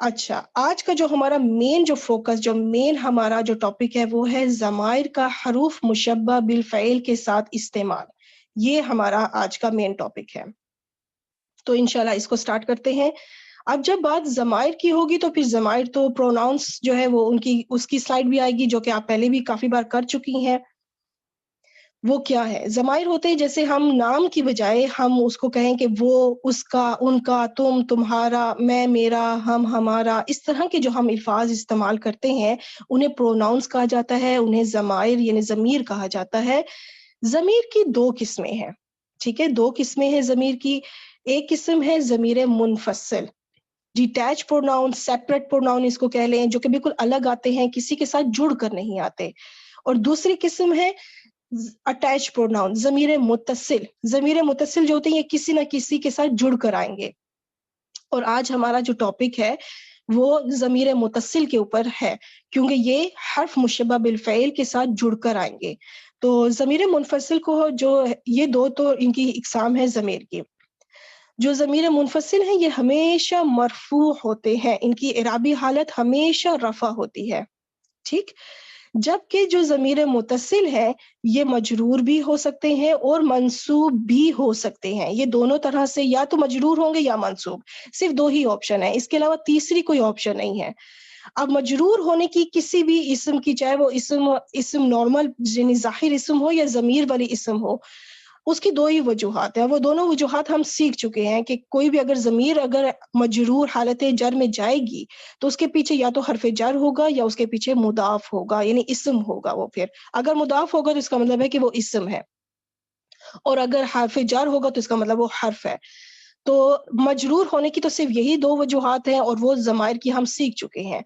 اچھا، آج کا جو ہمارا مین جو فوکس، جو مین ہمارا جو ٹاپک ہے وہ ہے ضمائر کا حروف مشبہ بالفعل کے ساتھ استعمال. یہ ہمارا آج کا مین ٹاپک ہے. تو انشاءاللہ اس کو سٹارٹ کرتے ہیں. اب جب بات ضمائر کی ہوگی تو پھر ضمائر تو پروناؤنس جو ہے وہ اس کی سلائڈ بھی آئے گی، جو کہ آپ پہلے بھی کافی بار کر چکی ہیں. وہ کیا ہے؟ ضمائر ہوتے ہیں جیسے ہم نام کی بجائے ہم اس کو کہیں کہ وہ، اس کا، ان کا، تم، تمہارا، میں، میرا، ہم، ہمارا، اس طرح کے جو ہم الفاظ استعمال کرتے ہیں انہیں پروناؤنس کہا جاتا ہے، انہیں ضمائر یعنی ضمیر کہا جاتا ہے. ضمیر کی دو قسمیں ہیں. ٹھیک ہے، دو قسمیں ہیں ضمیر کی. ایک قسم ہے ضمیر منفصل، ڈیٹیچ پروناؤن، سیپریٹ پروناؤن اس کو کہہ لیں، جو کہ بالکل الگ آتے ہیں، کسی کے ساتھ جڑ کر نہیں آتے. اور دوسری قسم ہے اٹیچ پروناؤن، ضمیر متصل. ضمیر متصل جو ہوتے ہیں یہ کسی نہ کسی کے ساتھ جڑ کر آئیں گے. اور آج ہمارا جو ٹاپک ہے وہ ضمیر متصل کے اوپر ہے، کیونکہ یہ حرف مشبہ بالفعل کے ساتھ جڑ کر آئیں گے. تو ضمیر منفصل کو جو یہ دو تو ان کی اقسام ہے ضمیر کی. جو ضمیر منفصل ہیں یہ ہمیشہ مرفوع ہوتے ہیں، ان کی اعرابی حالت ہمیشہ رفع ہوتی ہے. ٹھیک، جبکہ جو ضمیر متصل ہے یہ مجرور بھی ہو سکتے ہیں اور منصوب بھی ہو سکتے ہیں. یہ دونوں طرح سے یا تو مجرور ہوں گے یا منصوب، صرف دو ہی آپشن ہے، اس کے علاوہ تیسری کوئی آپشن نہیں ہے. اب مجرور ہونے کی کسی بھی اسم کی، چاہے وہ اسم نارمل یعنی ظاہر اسم ہو یا ضمیر والی اسم ہو، اس کی دو ہی وجوہات ہیں. وہ دونوں وجوہات ہم سیکھ چکے ہیں کہ کوئی بھی اگر ضمیر اگر مجرور حالت جر میں جائے گی تو اس کے پیچھے یا تو حرف جر ہوگا یا اس کے پیچھے مضاف ہوگا یعنی اسم ہوگا. وہ پھر اگر مضاف ہوگا تو اس کا مطلب ہے کہ وہ اسم ہے، اور اگر حرف جر ہوگا تو اس کا مطلب وہ حرف ہے. تو مجرور ہونے کی تو صرف یہی دو وجوہات ہیں اور وہ ضمائر کی ہم سیکھ چکے ہیں.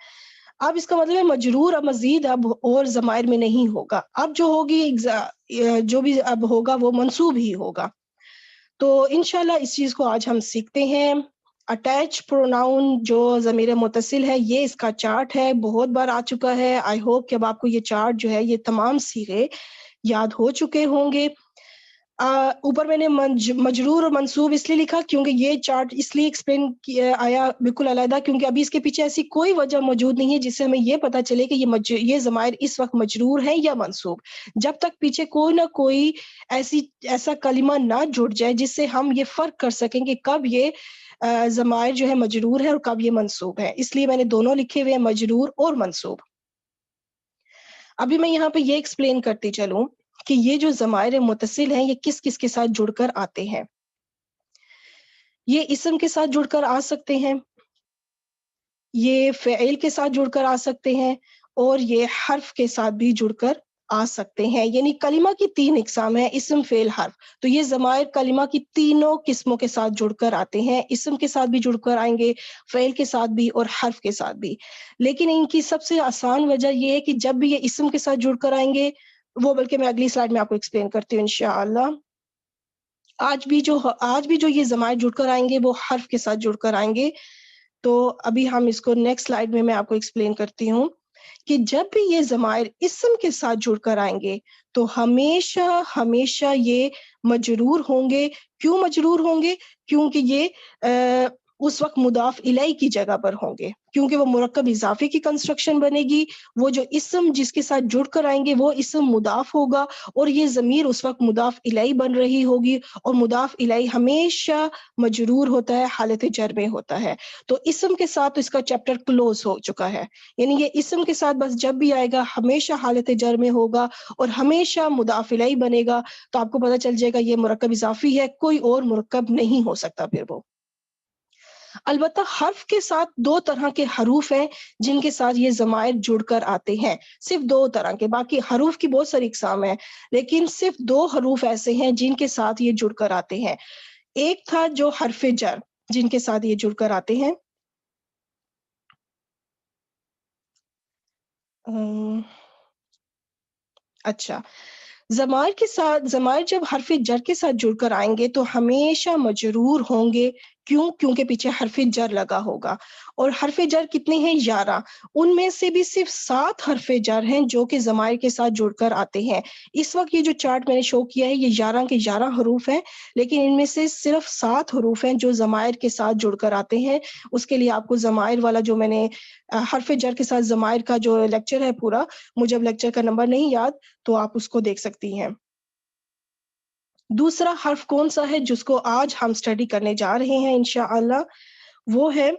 اب اس کا مطلب ہے مجرور اب مزید اب اور ضمائر میں نہیں ہوگا، اب جو ہوگی جو بھی اب ہوگا وہ منصوب ہی ہوگا. تو انشاءاللہ اس چیز کو آج ہم سیکھتے ہیں. اٹیچ پروناؤن جو ضمیر متصل ہے یہ اس کا چارٹ ہے، بہت بار آ چکا ہے. آئی ہوپ کہ اب آپ کو یہ چارٹ جو ہے یہ تمام صیغے یاد ہو چکے ہوں گے. اوپر میں نے مجرور اور منصوب اس لیے لکھا کیونکہ یہ چارٹ اس لیے ایکسپلین آیا بالکل علیحدہ، کیونکہ ابھی اس کے پیچھے ایسی کوئی وجہ موجود نہیں ہے جس سے ہمیں یہ پتا چلے کہ یہ ضمائر اس وقت مجرور ہیں یا منصوب، جب تک پیچھے کوئی نہ کوئی ایسا کلمہ نہ جڑ جائے جس سے ہم یہ فرق کر سکیں کہ کب یہ ضمائر جو ہے مجرور ہے اور کب یہ منصوب ہے. اس لیے میں نے دونوں لکھے ہوئے ہیں، مجرور اور منصوب. ابھی میں یہاں پہ یہ ایکسپلین کرتی چلوں کہ یہ جو ضمائر متصل ہیں یہ کس کس کے ساتھ جڑ کر آتے ہیں. یہ اسم کے ساتھ جڑ کر آ سکتے ہیں، یہ فعل کے ساتھ جڑ کر آ سکتے ہیں، اور یہ حرف کے ساتھ بھی جڑ کر آ سکتے ہیں. یعنی کلمہ کی تین اقسام ہیں، اسم، فعل، حرف. تو یہ ضمائر کلمہ کی تینوں قسموں کے ساتھ جڑ کر آتے ہیں، اسم کے ساتھ بھی جڑ کر آئیں گے، فعل کے ساتھ بھی اور حرف کے ساتھ بھی. لیکن ان کی سب سے آسان وجہ یہ ہے کہ جب بھی یہ اسم کے ساتھ جڑ کر آئیں گے، وہ بلکہ میں اگلی سلائڈ میں آپ کو ایکسپلین کرتی ہوں انشاءاللہ. آج بھی جو یہ ضمائر جڑ کر آئیں گے وہ حرف کے ساتھ جڑ کر آئیں گے. تو ابھی ہم اس کو نیکسٹ سلائیڈ میں آپ کو ایکسپلین کرتی ہوں کہ جب بھی یہ ضمائر اسم کے ساتھ جڑ کر آئیں گے تو ہمیشہ یہ مجرور ہوں گے. کیوں مجرور ہوں گے؟ کیونکہ یہ اس وقت مضاف الیہ کی جگہ پر ہوں گے، کیونکہ وہ مرکب اضافی کی کنسٹرکشن بنے گی. وہ جو اسم جس کے ساتھ جڑ کر آئیں گے وہ اسم مضاف ہوگا، اور یہ ضمیر اس وقت مضاف الیہ بن رہی ہوگی، اور مضاف الیہ ہمیشہ مجرور ہوتا ہے، حالت جر میں ہوتا ہے. تو اسم کے ساتھ اس کا چیپٹر کلوز ہو چکا ہے. یعنی یہ اسم کے ساتھ بس جب بھی آئے گا ہمیشہ حالت جر میں ہوگا اور ہمیشہ مضاف الیہ بنے گا. تو آپ کو پتہ چل جائے گا یہ مرکب اضافی ہے، کوئی اور مرکب نہیں ہو سکتا پھر وہ. البتہ حرف کے ساتھ دو طرح کے حروف ہیں جن کے ساتھ یہ ضمائر جڑ کر آتے ہیں، صرف دو طرح کے. باقی حروف کی بہت ساری اقسام ہیں لیکن صرف دو حروف ایسے ہیں جن کے ساتھ یہ جڑ کر آتے ہیں. ایک تھا جو حرف جر جن کے ساتھ یہ جڑ کر آتے ہیں. اچھا، ضمائر جب حرف جر کے ساتھ جڑ کر آئیں گے تو ہمیشہ مجرور ہوں گے. کیوں؟ کیونکہ پیچھے حرف جر لگا ہوگا، اور حرف جر کتنے ہیں؟ 11. ان میں سے بھی صرف 7 حرف جر ہیں جو کہ ضمائر کے ساتھ جڑ کر آتے ہیں. اس وقت یہ جو چارٹ میں نے شو کیا ہے یہ 11 کے 11 حروف ہیں، لیکن ان میں سے صرف 7 حروف ہیں جو ضمائر کے ساتھ جڑ کر آتے ہیں. اس کے لیے آپ کو ضمائر والا جو میں نے حرف جر کے ساتھ ضمائر کا جو لیکچر ہے پورا، مجھے اب لیکچر کا نمبر نہیں یاد، تو آپ اس کو دیکھ سکتی ہیں. دوسرا حرف کون سا ہے جس کو آج ہم سٹڈی کرنے جا رہے ہیں انشاءاللہ؟ وہ ہے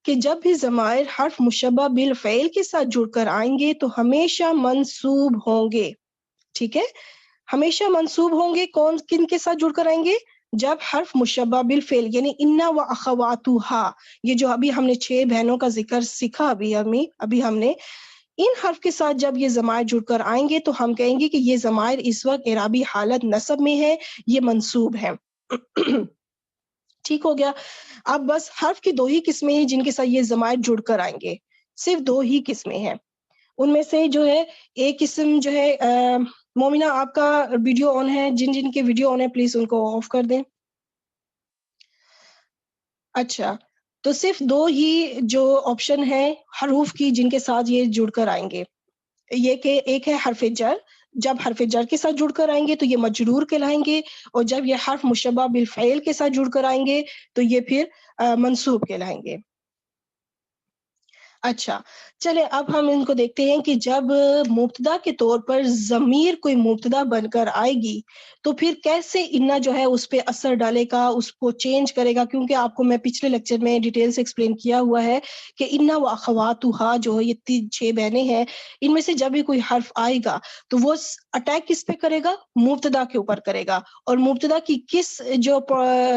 کہ جب بھی ضمائر حرف مشبہ بالفعل کے ساتھ جڑ کر آئیں گے تو ہمیشہ منصوب ہوں گے. ٹھیک ہے، ہمیشہ منصوب ہوں گے. کن کے ساتھ جڑ کر آئیں گے؟ جب حرف مشبہ بالفعل یعنی انا و اخواتھا، یہ جو ابھی ہم نے 6 بہنوں کا ذکر سیکھا ابھی ہم نے، ان حرف کے ساتھ جب یہ ضمائر جڑ کر آئیں گے تو ہم کہیں گے کہ یہ ضمائر اس وقت اعرابی حالت نصب میں ہے، یہ منصوب ہے. ٹھیک ہو گیا. اب بس حرف کی 2 ہی قسمیں ہیں جن کے ساتھ یہ ضمائر جڑ کر آئیں گے، صرف 2 ہی قسمیں ہیں. ان میں سے جو ہے ایک قسم جو ہے مومنہ آپ کا ویڈیو آن ہے، جن کے ویڈیو آن ہے پلیز ان کو آف کر دیں. اچھا، تو صرف 2 ہی جو آپشن ہے حروف کی جن کے ساتھ یہ جڑ کر آئیں گے، یہ کہ ایک ہے حرف جر، جب حرف جر کے ساتھ جڑ کر آئیں گے تو یہ مجرور کہلائیں گے، اور جب یہ حرف مشبہ بالفعل کے ساتھ جڑ کر آئیں گے تو یہ پھر منصوب کہلائیں گے. اچھا چلے اب ہم ان کو دیکھتے ہیں کہ جب مبتدا کے طور پر ضمیر کوئی مبتدا بن کر آئے گی تو پھر کیسے انا جو ہے اس پہ اثر ڈالے گا، اس کو چینج کرے گا. کیونکہ آپ کو میں پچھلے لیکچر میں ڈیٹیل سے ایکسپلین کیا ہوا ہے کہ انا و اخواتھا جو یہ 6 بہنیں ہیں، ان میں سے جب بھی کوئی حرف آئے گا تو وہ اٹیک کس پہ کرے گا؟ مبتدا کے اوپر کرے گا. اور مبتدا کی کس جو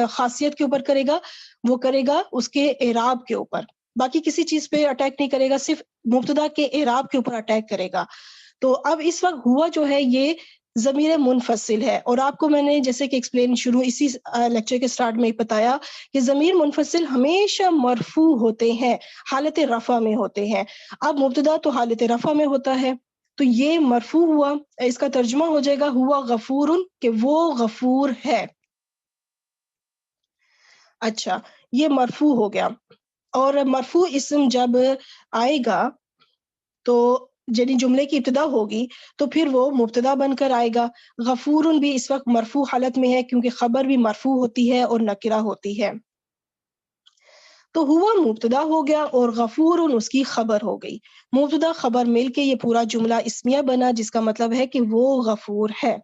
خاصیت کے اوپر کرے گا؟ وہ کرے گا اس کے اعراب کے اوپر، باقی کسی چیز پہ اٹیک نہیں کرے گا، صرف مبتدا کے اعراب کے اوپر اٹیک کرے گا. تو اب اس وقت ہوا جو ہے یہ ضمیر منفصل ہے، اور آپ کو میں نے جیسے کہ ایکسپلین شروع اسی لیکچر کے سٹارٹ میں بتایا کہ ضمیر منفصل ہمیشہ مرفوع ہوتے ہیں، حالت رفع میں ہوتے ہیں. اب مبتدا تو حالت رفع میں ہوتا ہے تو یہ مرفوع ہوا، اس کا ترجمہ ہو جائے گا ہوا غفور، کہ وہ غفور ہے. اچھا یہ مرفوع ہو گیا. اور مرفوع اسم جب آئے گا تو یعنی جملے کی ابتدا ہوگی تو پھر وہ مبتدا بن کر آئے گا. غفورن بھی اس وقت مرفوع حالت میں ہے کیونکہ خبر بھی مرفوع ہوتی ہے اور نکرہ ہوتی ہے. تو ہوا مبتدا ہو گیا اور غفورن اس کی خبر ہو گئی. مبتدا خبر مل کے یہ پورا جملہ اسمیہ بنا، جس کا مطلب ہے کہ وہ غفور ہے.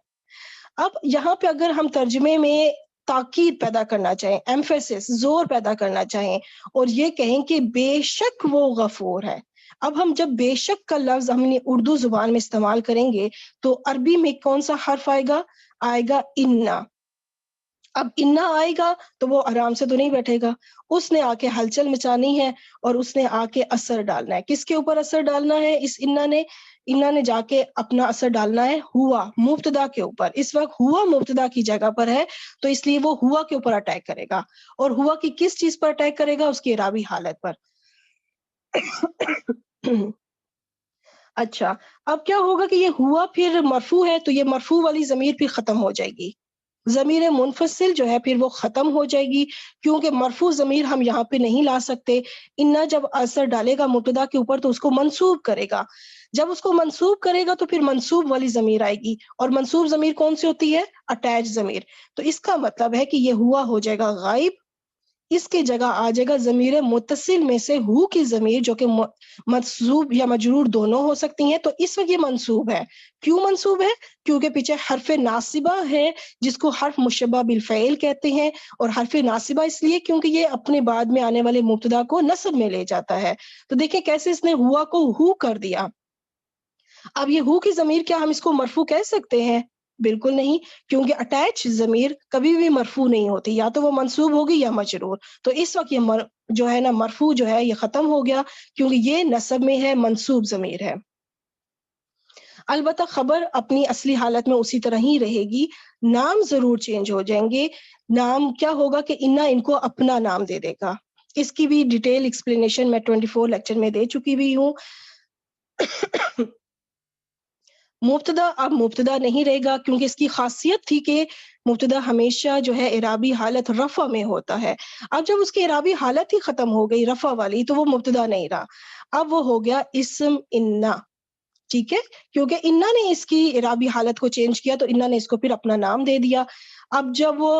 اب یہاں پہ اگر ہم ترجمے میں تاکید پیدا کرنا چاہیں، ایمفیسس، زور پیدا کرنا چاہیں اور یہ کہیں کہ بے شک وہ غفور ہے. اب ہم جب بے شک کا لفظ ہم نے اردو زبان میں استعمال کریں گے تو عربی میں کون سا حرف آئے گا؟ آئے گا انا. اب انا آئے گا تو وہ آرام سے تو نہیں بیٹھے گا، اس نے آ کے ہلچل مچانی ہے اور اس نے آ کے اثر ڈالنا ہے. کس کے اوپر اثر ڈالنا ہے؟ اس انا نے جا کے اپنا اثر ڈالنا ہے ہوا مبتدا کے اوپر. اس وقت ہوا مبتدا کی جگہ پر ہے تو اس لیے وہ ہوا کے اوپر اٹیک کرے گا. اور ہوا کی کس چیز پر اٹیک کرے گا؟ اس کی اعرابی حالت پر. اچھا اب کیا ہوگا کہ یہ ہوا پھر مرفوع ہے تو یہ مرفوع والی ضمیر پھر ختم ہو جائے گی، ضمیر منفصل جو ہے پھر وہ ختم ہو جائے گی، کیونکہ مرفوع ضمیر ہم یہاں پہ نہیں لا سکتے. انا جب اثر ڈالے گا مبتدا کے اوپر تو اس کو منصوب کرے گا، جب اس کو منصوب کرے گا تو پھر منصوب والی ضمیر آئے گی. اور منصوب ضمیر کون سی ہوتی ہے؟ اٹیچ ضمیر. تو اس کا مطلب ہے کہ یہ ہوا ہو جائے گا غائب، اس کی جگہ آ جائے گا ضمیر متصل میں سے ہو کی ضمیر جو کہ منصوب یا مجرور دونوں ہو سکتی ہیں. تو اس وقت یہ منصوب ہے. کیوں منصوب ہے؟ کیونکہ پیچھے حرف ناصبہ ہے جس کو حرف مشبہ بالفعل کہتے ہیں، اور حرف ناصبہ اس لیے کیونکہ یہ اپنے بعد میں آنے والے مبتدا کو نصب میں لے جاتا ہے. تو دیکھیں کیسے اس نے ہوا کو ہو کر دیا. اب یہ ہو کی ضمیر کیا ہم اس کو مرفوع کہہ سکتے ہیں؟ بالکل نہیں، کیونکہ اٹیچ ضمیر کبھی بھی مرفوع نہیں ہوتی، یا تو وہ منصوب ہوگی یا مجرور. تو اس وقت یہ جو ہے نا مرفوع جو ہے یہ ختم ہو گیا کیونکہ یہ نصب میں ہے، منصوب ضمیر ہے. البتہ خبر اپنی اصلی حالت میں اسی طرح ہی رہے گی، نام ضرور چینج ہو جائیں گے. نام کیا ہوگا کہ انا ان کو اپنا نام دے دے گا. اس کی بھی ڈیٹیل ایکسپلینیشن میں 24 لیکچر میں دے چکی بھی ہوں. مبتدا اب مبتدا نہیں رہے گا، کیونکہ اس کی خاصیت تھی کہ مبتدا ہمیشہ جو ہے اعرابی حالت رفع میں ہوتا ہے. اب جب اس کی اعرابی حالت ہی ختم ہو گئی رفع والی تو وہ مبتدا نہیں رہا، اب وہ ہو گیا اسم انا. ٹھیک ہے، کیونکہ انا نے اس کی اعرابی حالت کو چینج کیا تو انا نے اس کو پھر اپنا نام دے دیا. اب جب وہ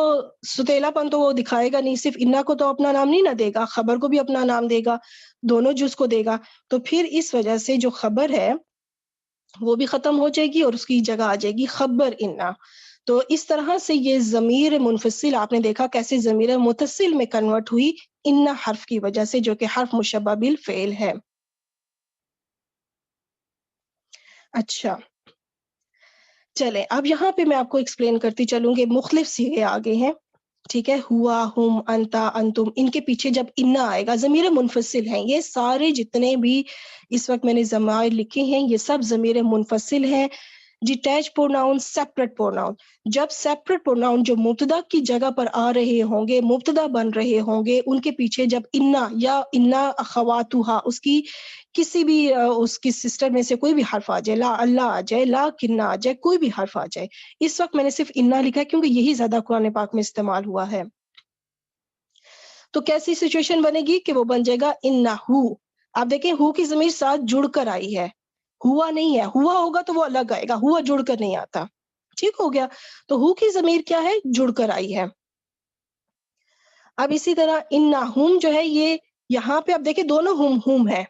ستیلا پن تو وہ دکھائے گا نہیں، صرف انا کو تو اپنا نام نہیں نہ دے گا، خبر کو بھی اپنا نام دے گا، دونوں جز کو دے گا. تو پھر اس وجہ سے جو خبر ہے وہ بھی ختم ہو جائے گی اور اس کی جگہ آ جائے گی خبر انا. تو اس طرح سے یہ ضمیر منفصل آپ نے دیکھا کیسے ضمیر متصل میں کنورٹ ہوئی انا حرف کی وجہ سے، جو کہ حرف مشبہ بالفعل ہے. اچھا چلے اب یہاں پہ میں آپ کو ایکسپلین کرتی چلوں گی، مختلف صیغے آگے ہیں. ٹھیک ہے، ہوا، ہم، انتا، انتم، ان کے پیچھے جب انا آئے گا ضمیر منفصل ہیں. یہ سارے جتنے بھی اس وقت میں نے ضمائر لکھے ہیں یہ سب ضمیر منفصل ہیں. Detach pronoun, separate pronoun. جب سیپریٹ پروناؤن جو مبتدا کی جگہ پر آ رہے ہوں گے، مبتدا بن رہے ہوں گے، ان کے پیچھے جب انا یا انا اخواتھا اس کی کسی بھی اس کی سسٹر میں سے کوئی بھی حرف آ جائے، لا اللہ آ جائے، لا کنہ آ جائے، کوئی بھی حرف آ جائے. اس وقت میں نے صرف انا لکھا ہے کیونکہ یہی زیادہ قرآن پاک میں استعمال ہوا ہے. تو کیسی سچویشن بنے گی کہ وہ بن جائے گا انہو. آپ دیکھیں ہو کی ضمیر ساتھ جڑ کر آئی ہے، ہوا نہیں ہے. ہوا ہوگا تو وہ الگ آئے گا، ہوا جڑ کر نہیں آتا. ٹھیک ہو گیا، تو ہو کی ضمیر کیا ہے؟ جڑ کر آئی ہے. اب اسی طرح انہم جو ہے یہ یہاں پہ آپ دیکھیں دونوں ہم ہے،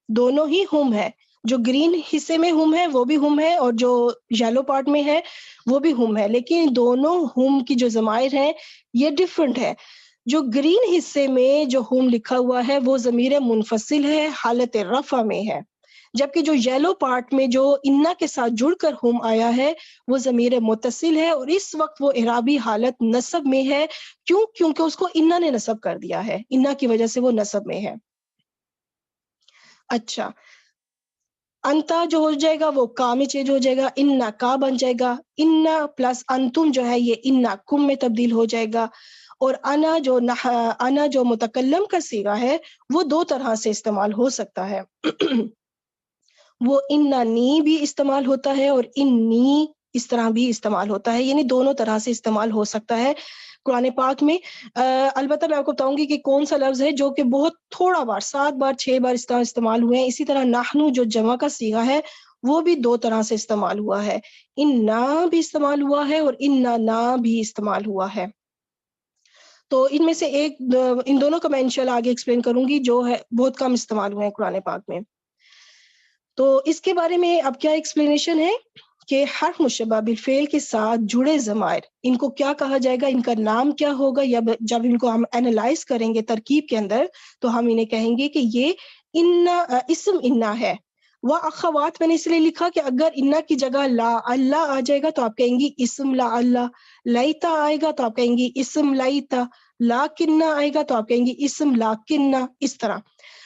دونوں ہی ہم ہے. جو گرین حصے میں ہم ہے وہ بھی ہم ہے اور جو یلو پارٹ میں ہے وہ بھی ہم ہے، لیکن دونوں ہم کی جو ضمائر ہیں یہ ڈفرنٹ ہے. جو گرین حصے میں جو ہم لکھا ہوا ہے وہ ضمیر منفصل ہے، حالت رفع میں ہے، جبکہ جو یلو پارٹ میں جو انا کے ساتھ جڑ کر ہم آیا ہے وہ ضمیر متصل ہے اور اس وقت وہ اعرابی حالت نصب میں ہے. کیوں؟ کیونکہ اس کو انا نے نصب کر دیا ہے، انا کی وجہ سے وہ نصب میں ہے. اچھا انتا جو ہو جائے گا وہ کا میں چینج ہو جائے گا، انا کا بن جائے گا. انا پلس انتم جو ہے یہ انا کم میں تبدیل ہو جائے گا. اور انا جو متکلم کا صیغہ ہے وہ دو طرح سے استعمال ہو سکتا ہے. وہ اننی بھی استعمال ہوتا ہے اور انی اس طرح بھی استعمال ہوتا ہے، یعنی دونوں طرح سے استعمال ہو سکتا ہے قرآن پاک میں. البتہ میں آپ کو بتاؤں گی کہ کون سا لفظ ہے جو کہ بہت تھوڑا بار 7 بار 6 بار اس طرح استعمال ہوئے ہیں. اسی طرح نحنو جو جمع کا صیغہ ہے وہ بھی دو طرح سے استعمال ہوا ہے، اننا بھی استعمال ہوا ہے اور اننا بھی استعمال ہوا ہے. تو ان میں سے ایک ان دونوں کا میں انشاءاللہ آگے ایکسپلین کروں گی جو ہے بہت کم استعمال ہوئے ہیں قرآن پاک میں. تو اس کے بارے میں اب کیا ایکسپلینیشن ہے کہ حرف مشبہ بالفعل کے ساتھ جڑے ضمائر ان کو کیا کہا جائے گا، ان کا نام کیا ہوگا، یا جب ان کو ہم اینالائز کریں گے ترکیب کے اندر تو ہم انہیں کہیں گے کہ یہ اسم انا ہے. وہ اخوات میں نے اس لیے لکھا کہ اگر انا کی جگہ لا اللہ آ جائے گا تو آپ کہیں گی اسم لا اللہ. لائتا آئے گا تو آپ کہیں گی اسم لائتا. لا کنہ آئے گا تو آپ کہیں گی اسم لا کنہ. اس طرح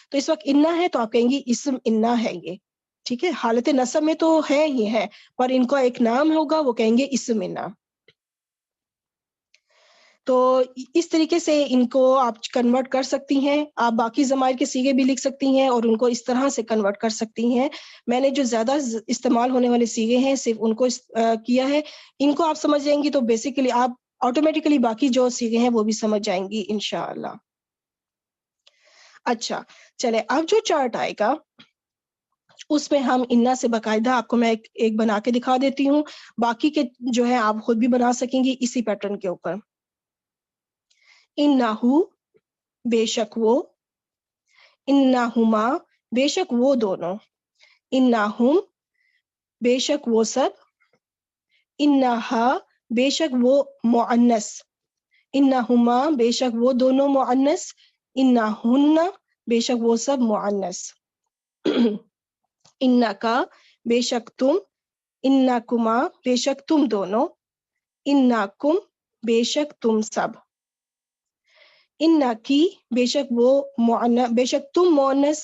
تو اس وقت انا ہے تو آپ کہیں گی اسم انا ہے. یہ ٹھیک ہے، حالت نصب میں تو ہے ہی ہے پر ان کا ایک نام ہوگا وہ کہیں گے اسم انا. تو اس طریقے سے ان کو آپ کنورٹ کر سکتی ہیں. آپ باقی ضمائر کے صیغے بھی لکھ سکتی ہیں اور ان کو اس طرح سے کنورٹ کر سکتی ہیں. میں نے جو زیادہ استعمال ہونے والے صیغے ہیں صرف ان کو کیا ہے. ان کو آپ سمجھ جائیں گی تو بیسیکلی آپ آٹومیٹیکلی باقی جو صیغے ہیں وہ بھی سمجھ جائیں گی انشاءاللہ. اچھا چلے اب جو چارٹ آئے گا اس میں ہم انا سے باقاعدہ آپ کو میں ایک بنا کے دکھا دیتی ہوں، باقی کے جو ہے آپ خود بھی بنا سکیں گی اسی پیٹرن کے اوپر. انہو بے شک وہ، انہما بے شک وہ دونوں، انہم بے شک وہ سب، انہا بے شک وہ مؤنث، انہما بے شک وہ دونوں مؤنث، انہن بے شک وہ سب مؤنث. انکا بے شک تم، انکما بے شک تم دونوں، انکم بے شک تم سب. انکی بے شک وہ بے شک تم مؤنث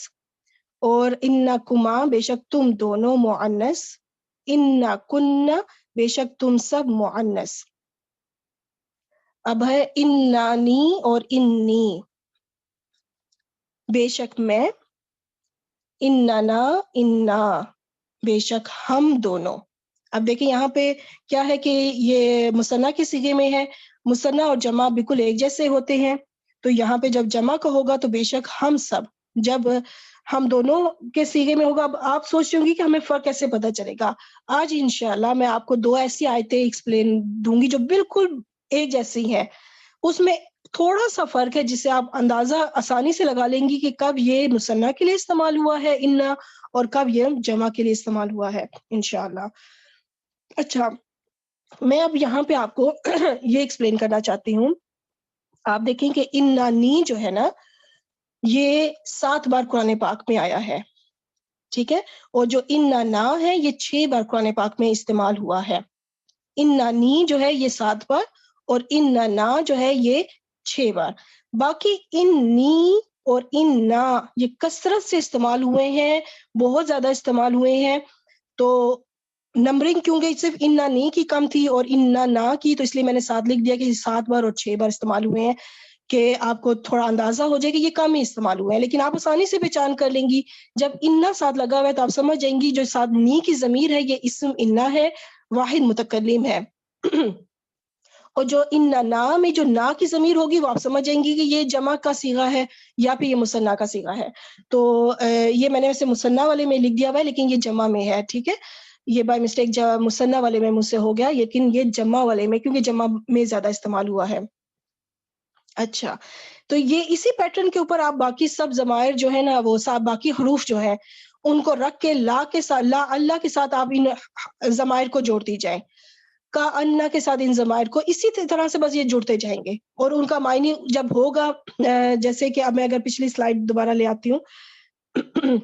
اور انکما بے شک تم دونوں مؤنث، انکن بے شک تم سب مؤنث. اب ہے انانی اور انی، بے شک میں، اننا انا بے شک ہم دونوں. اب دیکھیں یہاں پہ کیا ہے کہ یہ مثنیٰ کے صیغے میں ہے، مثنیٰ اور جمع بالکل ایک جیسے ہوتے ہیں، تو یہاں پہ جب جمع کا ہوگا تو بے شک ہم سب، جب ہم دونوں کے صیغے میں ہوگا، اب آپ سوچ رہے ہوں گی کہ ہمیں فرق کیسے پتہ چلے گا. آج انشاءاللہ میں آپ کو 2 ایسی آیتیں ایکسپلین دوں گی جو بالکل ایک جیسی ہیں، اس میں تھوڑا سا فرق ہے جسے آپ اندازہ آسانی سے لگا لیں گی کہ کب یہ مثنیٰ کے لیے استعمال ہوا ہے انا، اور کب یہ جمع کے لیے استعمال ہوا ہے انشاءاللہ. اچھا، میں اب یہاں پہ آپ کو یہ ایکسپلین کرنا چاہتی ہوں. آپ دیکھیں کہ انانی جو ہے نا، یہ 7 بار قرآن پاک میں آیا ہے، ٹھیک ہے، اور جو اننا ہے یہ 6 بار قرآن پاک میں استعمال ہوا ہے. انانی جو ہے یہ 7 بار اور اننا جو ہے یہ 6 بار. باقی انی اور اننا یہ کثرت سے استعمال ہوئے ہیں، بہت زیادہ استعمال ہوئے ہیں. تو نمبرنگ کیونکہ صرف انانی کی کم تھی اور اننا کی، تو اس لیے میں نے 7 لکھ دیا کہ 7 بار اور 6 بار استعمال ہوئے ہیں، کہ آپ کو تھوڑا اندازہ ہو جائے کہ یہ کم ہی استعمال ہوئے ہیں. لیکن آپ آسانی سے پہچان کر لیں گی جب انا ساتھ لگا ہوا ہے تو آپ سمجھ جائیں گی جو ساتھ نی کی ضمیر ہے یہ اسم انا ہے، واحد متکلم ہے. اور جو اننا میں جو نا کی ضمیر ہوگی وہ آپ سمجھ جائیں گی کہ یہ جمع کا صیغہ ہے یا پھر یہ مثنیٰ کا صیغہ ہے. تو یہ میں نے ویسے مثنیٰ والے میں لکھ دیا ہوا ہے لیکن یہ جمع میں ہے، ٹھیک ہے، یہ بائی مسٹیک مثنیٰ والے میں مجھ سے ہو گیا، لیکن یہ جمع والے میں کیونکہ جمع میں زیادہ استعمال ہوا ہے. اچھا، تو یہ اسی پیٹرن کے اوپر آپ باقی سب ضمائر جو ہے نا، وہ سب باقی حروف جو ہیں ان کو رکھ کے لا کے ساتھ، لا اللہ کے ساتھ آپ ان ضمائر کو جوڑتی جائیں، کا انا کے ساتھ ان ضمائر کو اسی طرح سے بس یہ جڑتے جائیں گے. اور ان کا معنی جب ہوگا، جیسے کہ اب میں اگر پچھلی سلائیڈ دوبارہ لے آتی ہوں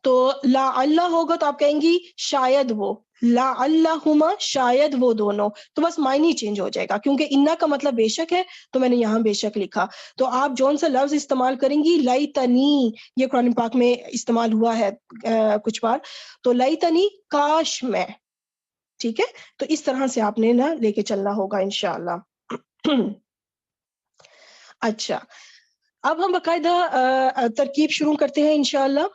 تو لا اللہ ہوگا تو آپ کہیں گی شاید وہ، لا اللہما شاید وہ دونوں، تو بس معنی چینج ہو جائے گا کیونکہ انا کا مطلب بے شک ہے تو میں نے یہاں بے شک لکھا. تو آپ جون سا لفظ استعمال کریں گی، لائتنی، یہ قرآن پاک میں استعمال ہوا ہے کچھ بار، تو لائتنی کاش میں، ٹھیک ہے. تو اس طرح سے آپ نے نا لے کے چلنا ہوگا انشاءاللہ. اچھا، اب ہم باقاعدہ ترکیب شروع کرتے ہیں انشاءاللہ.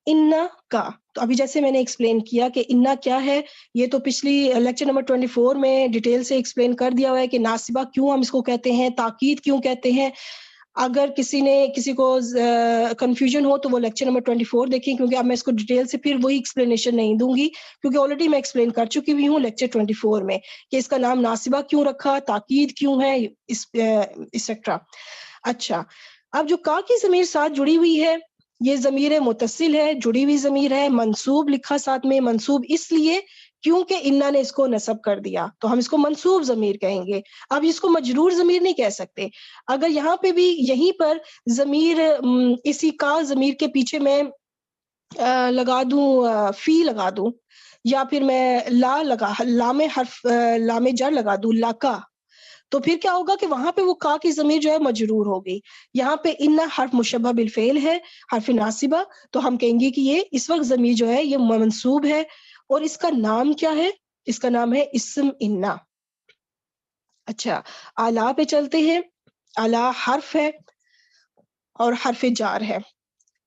انا کا، تو ابھی جیسے میں نے ایکسپلین کیا کہ انا کیا ہے، یہ تو پچھلی لیکچر نمبر 24 میں ڈیٹیل سے ایکسپلین کر دیا ہوا ہے کہ ناصبہ کیوں ہم اس کو کہتے ہیں، تاکید کیوں کہتے ہیں. اگر کسی کو کنفیوژن ہو تو وہ لیکچر نمبر 24 دیکھیں، کیونکہ اب میں اس کو ڈیٹیل سے پھر وہی ایکسپلینیشن نہیں دوں گی کیونکہ آلریڈی میں ایکسپلین کر چکی ہوئی ہوں لیکچر 24 میں کہ اس کا نام ناصبہ کیوں رکھا، تاکید کیوں ہے، ایٹسٹرا. اچھا، اب جو کا کی ضمیر ساتھ جڑی ہوئی ہے یہ ضمیر متصل ہے، جڑی ہوئی ضمیر ہے، منصوب لکھا ساتھ میں، منصوب اس لیے کیونکہ انا نے اس کو نصب کر دیا تو ہم اس کو منصوب ضمیر کہیں گے. اب اس کو مجرور ضمیر نہیں کہہ سکتے. اگر یہاں پہ بھی یہیں پر ضمیر، اسی کا ضمیر کے پیچھے میں لگا دوں فی لگا دوں، یا پھر میں لام حرف لام جر لگا دوں لاکا، تو پھر کیا ہوگا کہ وہاں پہ وہ کا کی ضمیر جو ہے مجرور ہوگی. یہاں پہ ان حرف مشبہ بالفعل ہے، حرف ناصبہ، تو ہم کہیں گے کہ یہ اس وقت ضمیر جو ہے یہ منصوب ہے. اور اس کا نام کیا ہے؟ اس کا نام ہے اسم انا. اچھا، اعلیٰ پہ چلتے ہیں. اعلیٰ حرف ہے اور حرف جار ہے.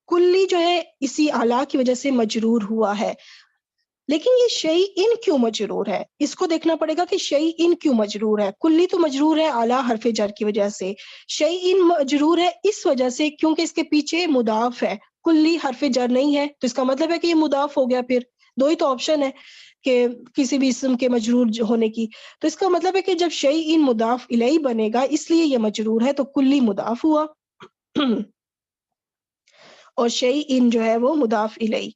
کلی جو ہے اسی اعلیٰ کی وجہ سے مجرور ہوا ہے. لیکن یہ شیء ان کیوں مجرور ہے، اس کو دیکھنا پڑے گا کہ شیء ان کیوں مجرور ہے. کلی تو مجرور ہے اعلیٰ حرف جر کی وجہ سے، شیء ان مجرور ہے اس وجہ سے کیونکہ اس کے پیچھے مضاف ہے. کلی حرف جر نہیں ہے تو اس کا مطلب ہے کہ یہ مضاف ہو گیا. پھر دو ہی تو آپشن ہے کہ کسی بھی اسم کے مجرور ہونے کی، تو اس کا مطلب ہے کہ جب شیء ان مضاف الیہ بنے گا اس لیے یہ مجرور ہے، تو کلی مضاف ہوا اور شیء ان جو ہے وہ مضاف الیہ.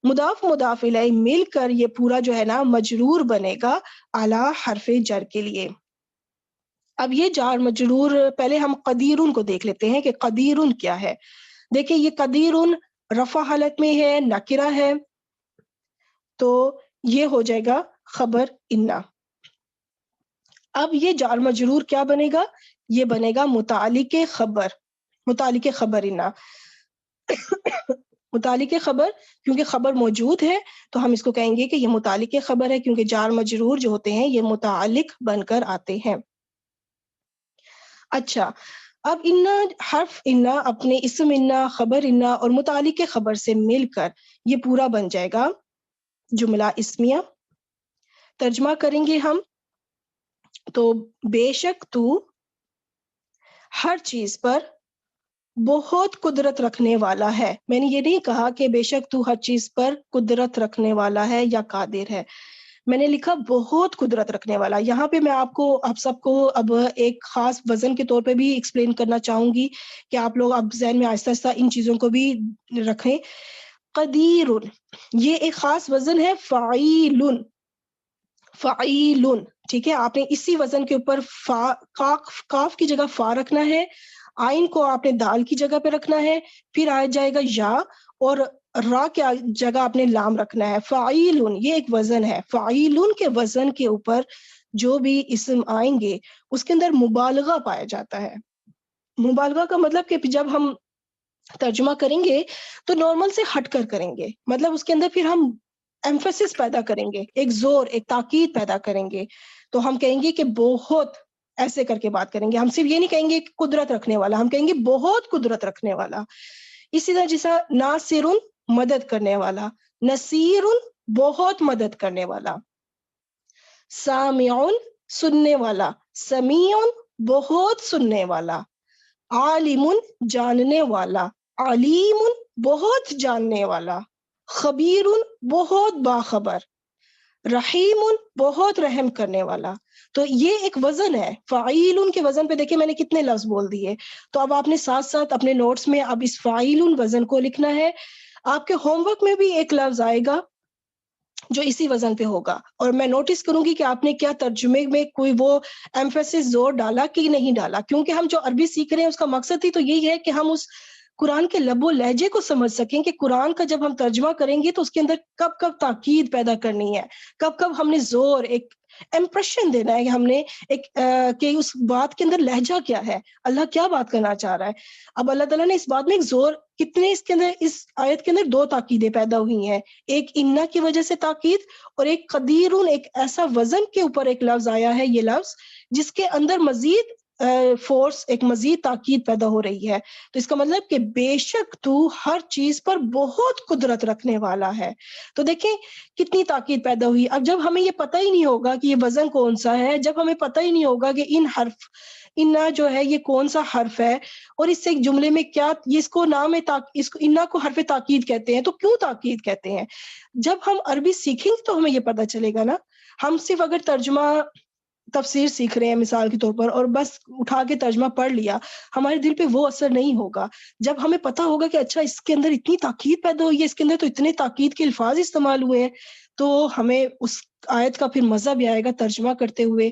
مضاف الیہ مل کر یہ پورا جو ہے نا مجرور بنے گا اعلیٰ حرف جر کے لیے. اب یہ جار مجرور پہلے ہم قدیرن کو دیکھ لیتے ہیں کہ قدیرن کیا ہے. دیکھیں یہ قدیرن رفع حالت میں ہے، نکرہ ہے، تو یہ ہو جائے گا خبر انا. اب یہ جار مجرور کیا بنے گا؟ یہ بنے گا متعلق خبر، متعلق خبر انا. متعلق خبر کیونکہ خبر موجود ہے تو ہم اس کو کہیں گے کہ یہ متعلق خبر ہے کیونکہ جار مجرور جو ہوتے ہیں یہ متعلق بن کر آتے ہیں. اچھا، اب انا حرف انا اپنے اسم انا، خبر انا اور متعلق خبر سے مل کر یہ پورا بن جائے گا جملہ اسمیہ. ترجمہ کریں گے ہم تو بے شک تو ہر چیز پر بہت قدرت رکھنے والا ہے. میں نے یہ نہیں کہا کہ بے شک تو ہر چیز پر قدرت رکھنے والا ہے یا قادر ہے، میں نے لکھا بہت قدرت رکھنے والا. یہاں پہ میں آپ سب کو اب ایک خاص وزن کے طور پہ بھی ایکسپلین کرنا چاہوں گی کہ آپ لوگ اب ذہن میں آہستہ آہستہ ان چیزوں کو بھی رکھیں. قدیر، یہ ایک خاص وزن ہے. فعیل، فعیل، ٹھیک ہے. آپ نے اسی وزن کے اوپر کاف کی جگہ فا رکھنا ہے، آئین کو آپ نے دال کی جگہ پہ رکھنا ہے، پھر آ جائے گا یا، اور را کی جگہ آپ نے لام رکھنا ہے. فعیل، یہ ایک وزن ہے. فعیل کے وزن کے اوپر جو بھی اسم آئیں گے اس کے اندر مبالغہ پایا جاتا ہے. مبالغہ کا مطلب کہ جب ہم ترجمہ کریں گے تو نارمل سے ہٹ کر کریں گے، مطلب اس کے اندر پھر ہم ایمفیسس پیدا کریں گے، ایک زور، ایک تاکید پیدا کریں گے. تو ہم کہیں گے کہ بہت، ایسے کر کے بات کریں گے. ہم صرف یہ نہیں کہیں گے کہ قدرت رکھنے والا، ہم کہیں گے بہت قدرت رکھنے والا. اسی طرح جیسا ناصر، مدد کرنے والا، نصیر، بہت مدد کرنے والا، سامع، سننے والا، سمیع، بہت سننے والا، عالم، جاننے والا، علیم، بہت جاننے والا، خبیر، بہت باخبر، رحیم، بہت رحم کرنے والا. تو یہ ایک وزن ہے. فعیل کے وزن پہ دیکھیں میں نے کتنے لفظ بول دیے. تو اب آپ نے ساتھ ساتھ اپنے نوٹس میں اب اس فعیل وزن کو لکھنا ہے. آپ کے ہوم ورک میں بھی ایک لفظ آئے گا جو اسی وزن پہ ہوگا، اور میں نوٹس کروں گی کہ آپ نے کیا ترجمے میں کوئی وہ ایمفیسس زور ڈالا کہ نہیں ڈالا. کیونکہ ہم جو عربی سیکھ رہے ہیں اس کا مقصد ہی تو یہی ہے کہ ہم اس قرآن کے لب و لہجے کو سمجھ سکیں کہ قرآن کا جب ہم ترجمہ کریں گے تو اس کے اندر کب کب تاکید پیدا کرنی ہے، کب کب ہم نے زور، ایک امپریشن دینا ہے کہ ہم نے ایک کہ اس بات کے اندر لہجہ کیا ہے، اللہ کیا بات کرنا چاہ رہا ہے. اب اللہ تعالیٰ نے اس بات میں ایک زور، کتنے اس کے اندر، اس آیت کے اندر 2 تاکیدیں پیدا ہوئی ہیں. ایک انا کی وجہ سے تاکید، اور ایک قدیرون، ایک ایسا وزن کے اوپر ایک لفظ آیا ہے، یہ لفظ جس کے اندر مزید فورس، ایک مزید تاکید پیدا ہو رہی ہے. تو اس کا مطلب کہ بے شک تو ہر چیز پر بہت قدرت رکھنے والا ہے. تو دیکھیں کتنی تاکید پیدا ہوئی. اب جب ہمیں یہ پتہ ہی نہیں ہوگا کہ یہ وزن کون سا ہے، جب ہمیں پتہ ہی نہیں ہوگا کہ ان حرف، انا جو ہے یہ کون سا حرف ہے، اور اس سے ایک جملے میں کیا، اس کو نام ہے، اس کو انا کو حرف تاکید کہتے ہیں. تو کیوں تاکید کہتے ہیں؟ جب ہم عربی سیکھیں گے تو ہمیں یہ پتہ چلے گا نا. ہم صرف اگر ترجمہ تفسیر سیکھ رہے ہیں مثال کے طور پر اور بس اٹھا کے ترجمہ پڑھ لیا، ہمارے دل پہ وہ اثر نہیں ہوگا. جب ہمیں پتہ ہوگا کہ اچھا اس کے اندر اتنی تاکید پیدا ہوئی ہے، اس کے اندر تو اتنے تاکید کے الفاظ استعمال ہوئے ہیں، تو ہمیں اس آیت کا پھر مزہ بھی آئے گا ترجمہ کرتے ہوئے.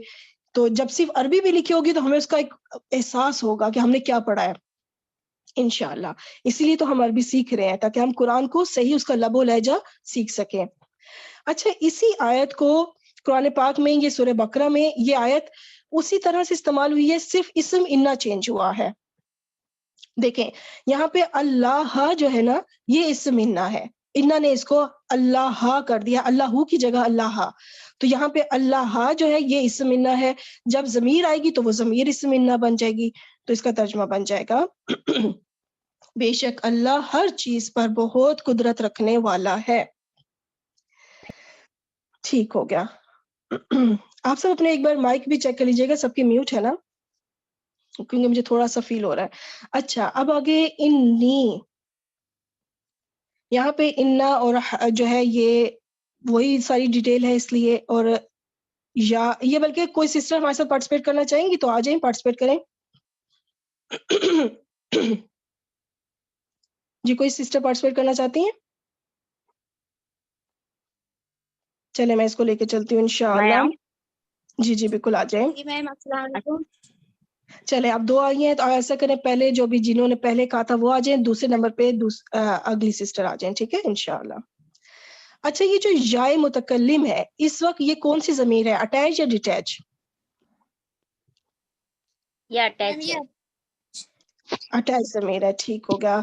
تو جب صرف عربی بھی لکھی ہوگی تو ہمیں اس کا ایک احساس ہوگا کہ ہم نے کیا پڑھا ہے انشاءاللہ. اسی لیے تو ہم عربی سیکھ رہے ہیں تاکہ ہم قرآن کو صحیح اس کا لب و لہجہ سیکھ سکیں. اچھا، اسی آیت کو قرآن پاک میں، یہ سورہ بقرہ میں یہ آیت اسی طرح سے استعمال ہوئی ہے، صرف اسم انا چینج ہوا ہے. دیکھیں یہاں پہ اللہ جو ہے نا، یہ اسم انا ہے، انا نے اس کو اللہ کر دیا، اللہ کی جگہ اللہ. تو یہاں پہ اللہ جو ہے یہ اسم انا ہے. جب ضمیر آئے گی تو وہ ضمیر اسم انا بن جائے گی. تو اس کا ترجمہ بن جائے گا بے شک اللہ ہر چیز پر بہت قدرت رکھنے والا ہے. ٹھیک ہو گیا. آپ سب اپنے ایک بار مائک بھی چیک کر لیجیے گا، سب کی میوٹ ہے نا، کیونکہ مجھے تھوڑا سا فیل ہو رہا ہے. اچھا، اب آگے انی، یہاں پہ انا اور جو ہے یہ وہی ساری ڈیٹیل ہے اس لیے. اور یا یہ بلکہ کوئی سسٹر ہمارے ساتھ پارٹیسپیٹ کرنا چاہیں گی تو آ جائیں، پارٹیسپیٹ کریں. جی کوئی سسٹر پارٹیسپیٹ کرنا چاہتی ہیں؟ چلے میں اس کو لے کے چلتی ہوں انشاءاللہ. جی جی بالکل آ جائیں. جی میم السلام علیکم. چلے آپ 2 آئی ہیں تو ایسا کریں، پہلے جو بھی جنہوں نے پہلے کہا تھا وہ آ جائیں، دوسرے نمبر پہ اگلی سسٹر آ جائیں، ٹھیک ہے انشاءاللہ. اچھا، یہ جو یا متکلم ہے اس وقت یہ کون سی ضمیر ہے، اٹیچ یا ڈیٹیچ؟ یا اٹیچ ہے. اٹیچ ضمیر ہے، ٹھیک ہو گیا.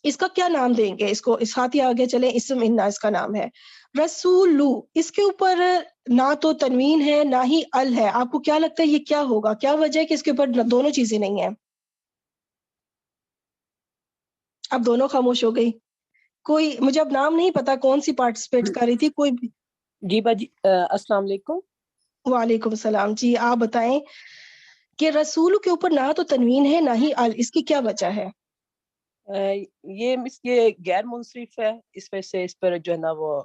اس کا کیا نام دیں گے؟ اس کو اس ہاتھ ہی آگے چلیں، اسم انا اس کا نام ہے. رسولو، اس کے اوپر نہ تو تنوین ہے نہ ہی ال ہے. آپ کو کیا لگتا ہے یہ کیا ہوگا؟ کیا وجہ ہے کہ اس کے اوپر دونوں چیزیں نہیں ہیں؟ اب دونوں خاموش ہو گئی. کوئی، مجھے اب نام نہیں پتا کون سی پارٹیسپیٹ کر رہی تھی، کوئی بھی. جی باجی السلام علیکم. وعلیکم السلام. جی آپ بتائیں کہ رسول کے اوپر نہ تو تنوین ہے نہ ہی ال، اس کی کیا وجہ ہے؟ یہ غیر منصرف ہے، اس وجہ سے اس پر جو ہے نا وہ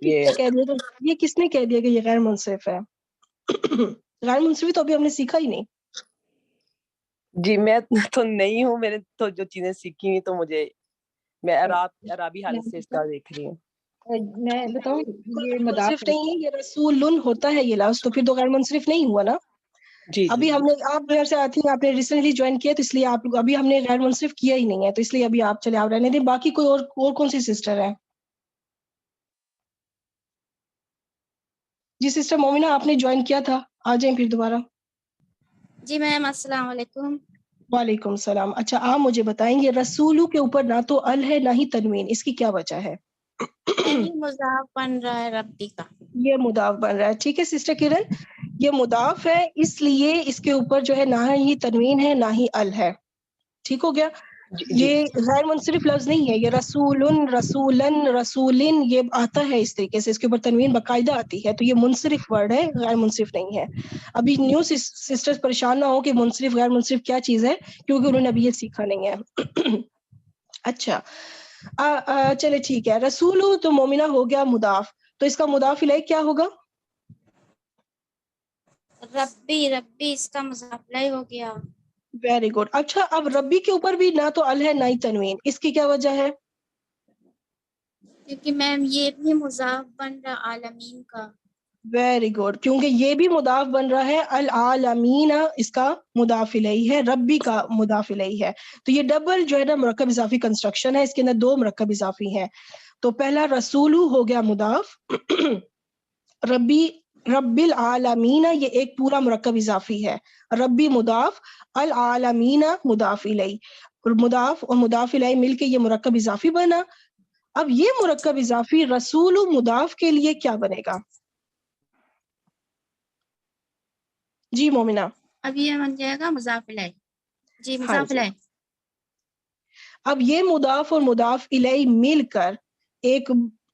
یہ کس نے کہہ دیا کہ یہ غیر منصرف ہے؟ غیر منصرف تو ابھی ہم نے سیکھا ہی نہیں. جی میں تو نہیں ہوں، میں نے تو جو چیزیں سیکھی ہوئی تو میں عرابی حالت سے اس کا دیکھ رہی ہوں. میں بتاؤں یہ مداف منصرف نہیں ہے، یہ رسول ہوتا ہے یہ لفظ، تو پھر تو غیر منصرف نہیں ہوا نا. جی ابھی ہم نے، آپ گھر سے آتی ہیں، آپ نے ریسنٹلی جوائن کیا تو اس لیے آپ ابھی ہم نے غیر منصرف کیا ہی نہیں ہے، تو اس لیے ابھی آپ چلے آپ رہنے دیں. باقی کوئی اور کون سی سسٹر ہے؟ جی سسٹر مومنہ آپ نے جوائن کیا تھا، آ جائیں پھر دوبارہ. جی میم السلام علیکم. وعلیکم السلام. اچھا آپ مجھے بتائیں گے رسولو کے اوپر نہ تو ال ہے نہ ہی تنوین، اس کی کیا وجہ ہے؟ یہ مضاف بن رہا ہے ربی کا. یہ مضاف بن رہا ہے. ٹھیک ہے سسٹر کرن، یہ مضاف ہے اس لیے اس کے اوپر جو ہے نہ ہی تنوین ہے نہ ہی ال ہے. ٹھیک ہو گیا. یہ غیر منصرف لفظ نہیں ہے، یہ رسول، رسولن، رسولن یہ آتا ہے اس طریقے سے، اس کے اوپر تنوین باقاعدہ آتی ہے، تو یہ منصرف ورڈ ہے، غیر منصرف نہیں ہے. ابھی نیو سسٹرز پریشان نہ ہو کہ منصرف غیر منصرف کیا چیز ہے، کیونکہ انہوں نے ابھی یہ سیکھا نہیں ہے. اچھا چلے ٹھیک ہے. رسول تو مومنہ ہو گیا مضاف، تو اس کا مضاف الیہ کیا ہوگا؟ ربی اس کا مضاف الیہ ہو گیا. Very good. اچھا اب ربی کے اوپر بھی نہ تو ال ہے نہ ہی تنوین، اس کی کیا وجہ ہے؟ کیونکہ میم یہ بھی مضاف بن رہا عالمین کا. ویری گڈ، کیونکہ یہ بھی مضاف بن رہا ہے، العالمین اس کا مضاف الیہ ہے، ربی کا مضاف الیہ ہے. تو یہ ڈبل جو ہے نا مرکب اضافی کنسٹرکشن ہے، اس کے اندر دو مرکب اضافی ہیں. تو پہلا رسولو ہو گیا مضاف، ربی رب العالمین یہ ایک پورا مرکب اضافی ہے، ربی مضاف، العالمین مضاف الیہ، مضاف اور مضاف الیہ مل کے یہ مرکب اضافی بنا. اب یہ مرکب اضافی رسول مضاف کے لیے کیا بنے گا؟ جی مومنہ. اب یہ بن جائے گا مضاف الیہ. جی ہاں مضاف جی. الیہ. اب یہ مضاف اور مضاف الیہ مل کر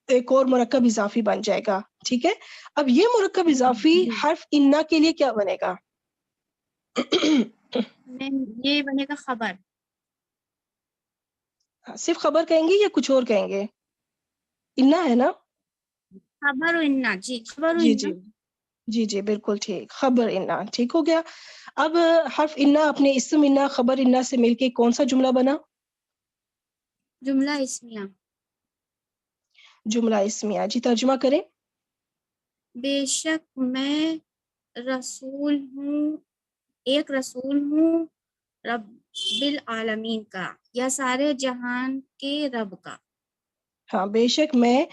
ایک اور مرکب اضافی بن جائے گا. ٹھیک ہے. اب یہ مرکب اضافی حرف انا کے لیے کیا بنے گا؟ یہ بنے گا خبر. صرف خبر کہیں گے یا کچھ اور کہیں گے؟ انا ہے نا؟ خبر و انا. جی خبر و جی انا. جی جی جی بالکل ٹھیک، خبر انا. ٹھیک ہو گیا. اب حرف انا اپنے اسم انا خبر انا سے مل کے کون سا جملہ بنا؟ جملہ اسمیہ. جملہ اسمیہ. جی ترجمہ کریں. بے شک میں رسول ہوں، ایک رسول ہوں رب العالمین کا، یا سارے جہان کے رب کا. ہاں بے شک میں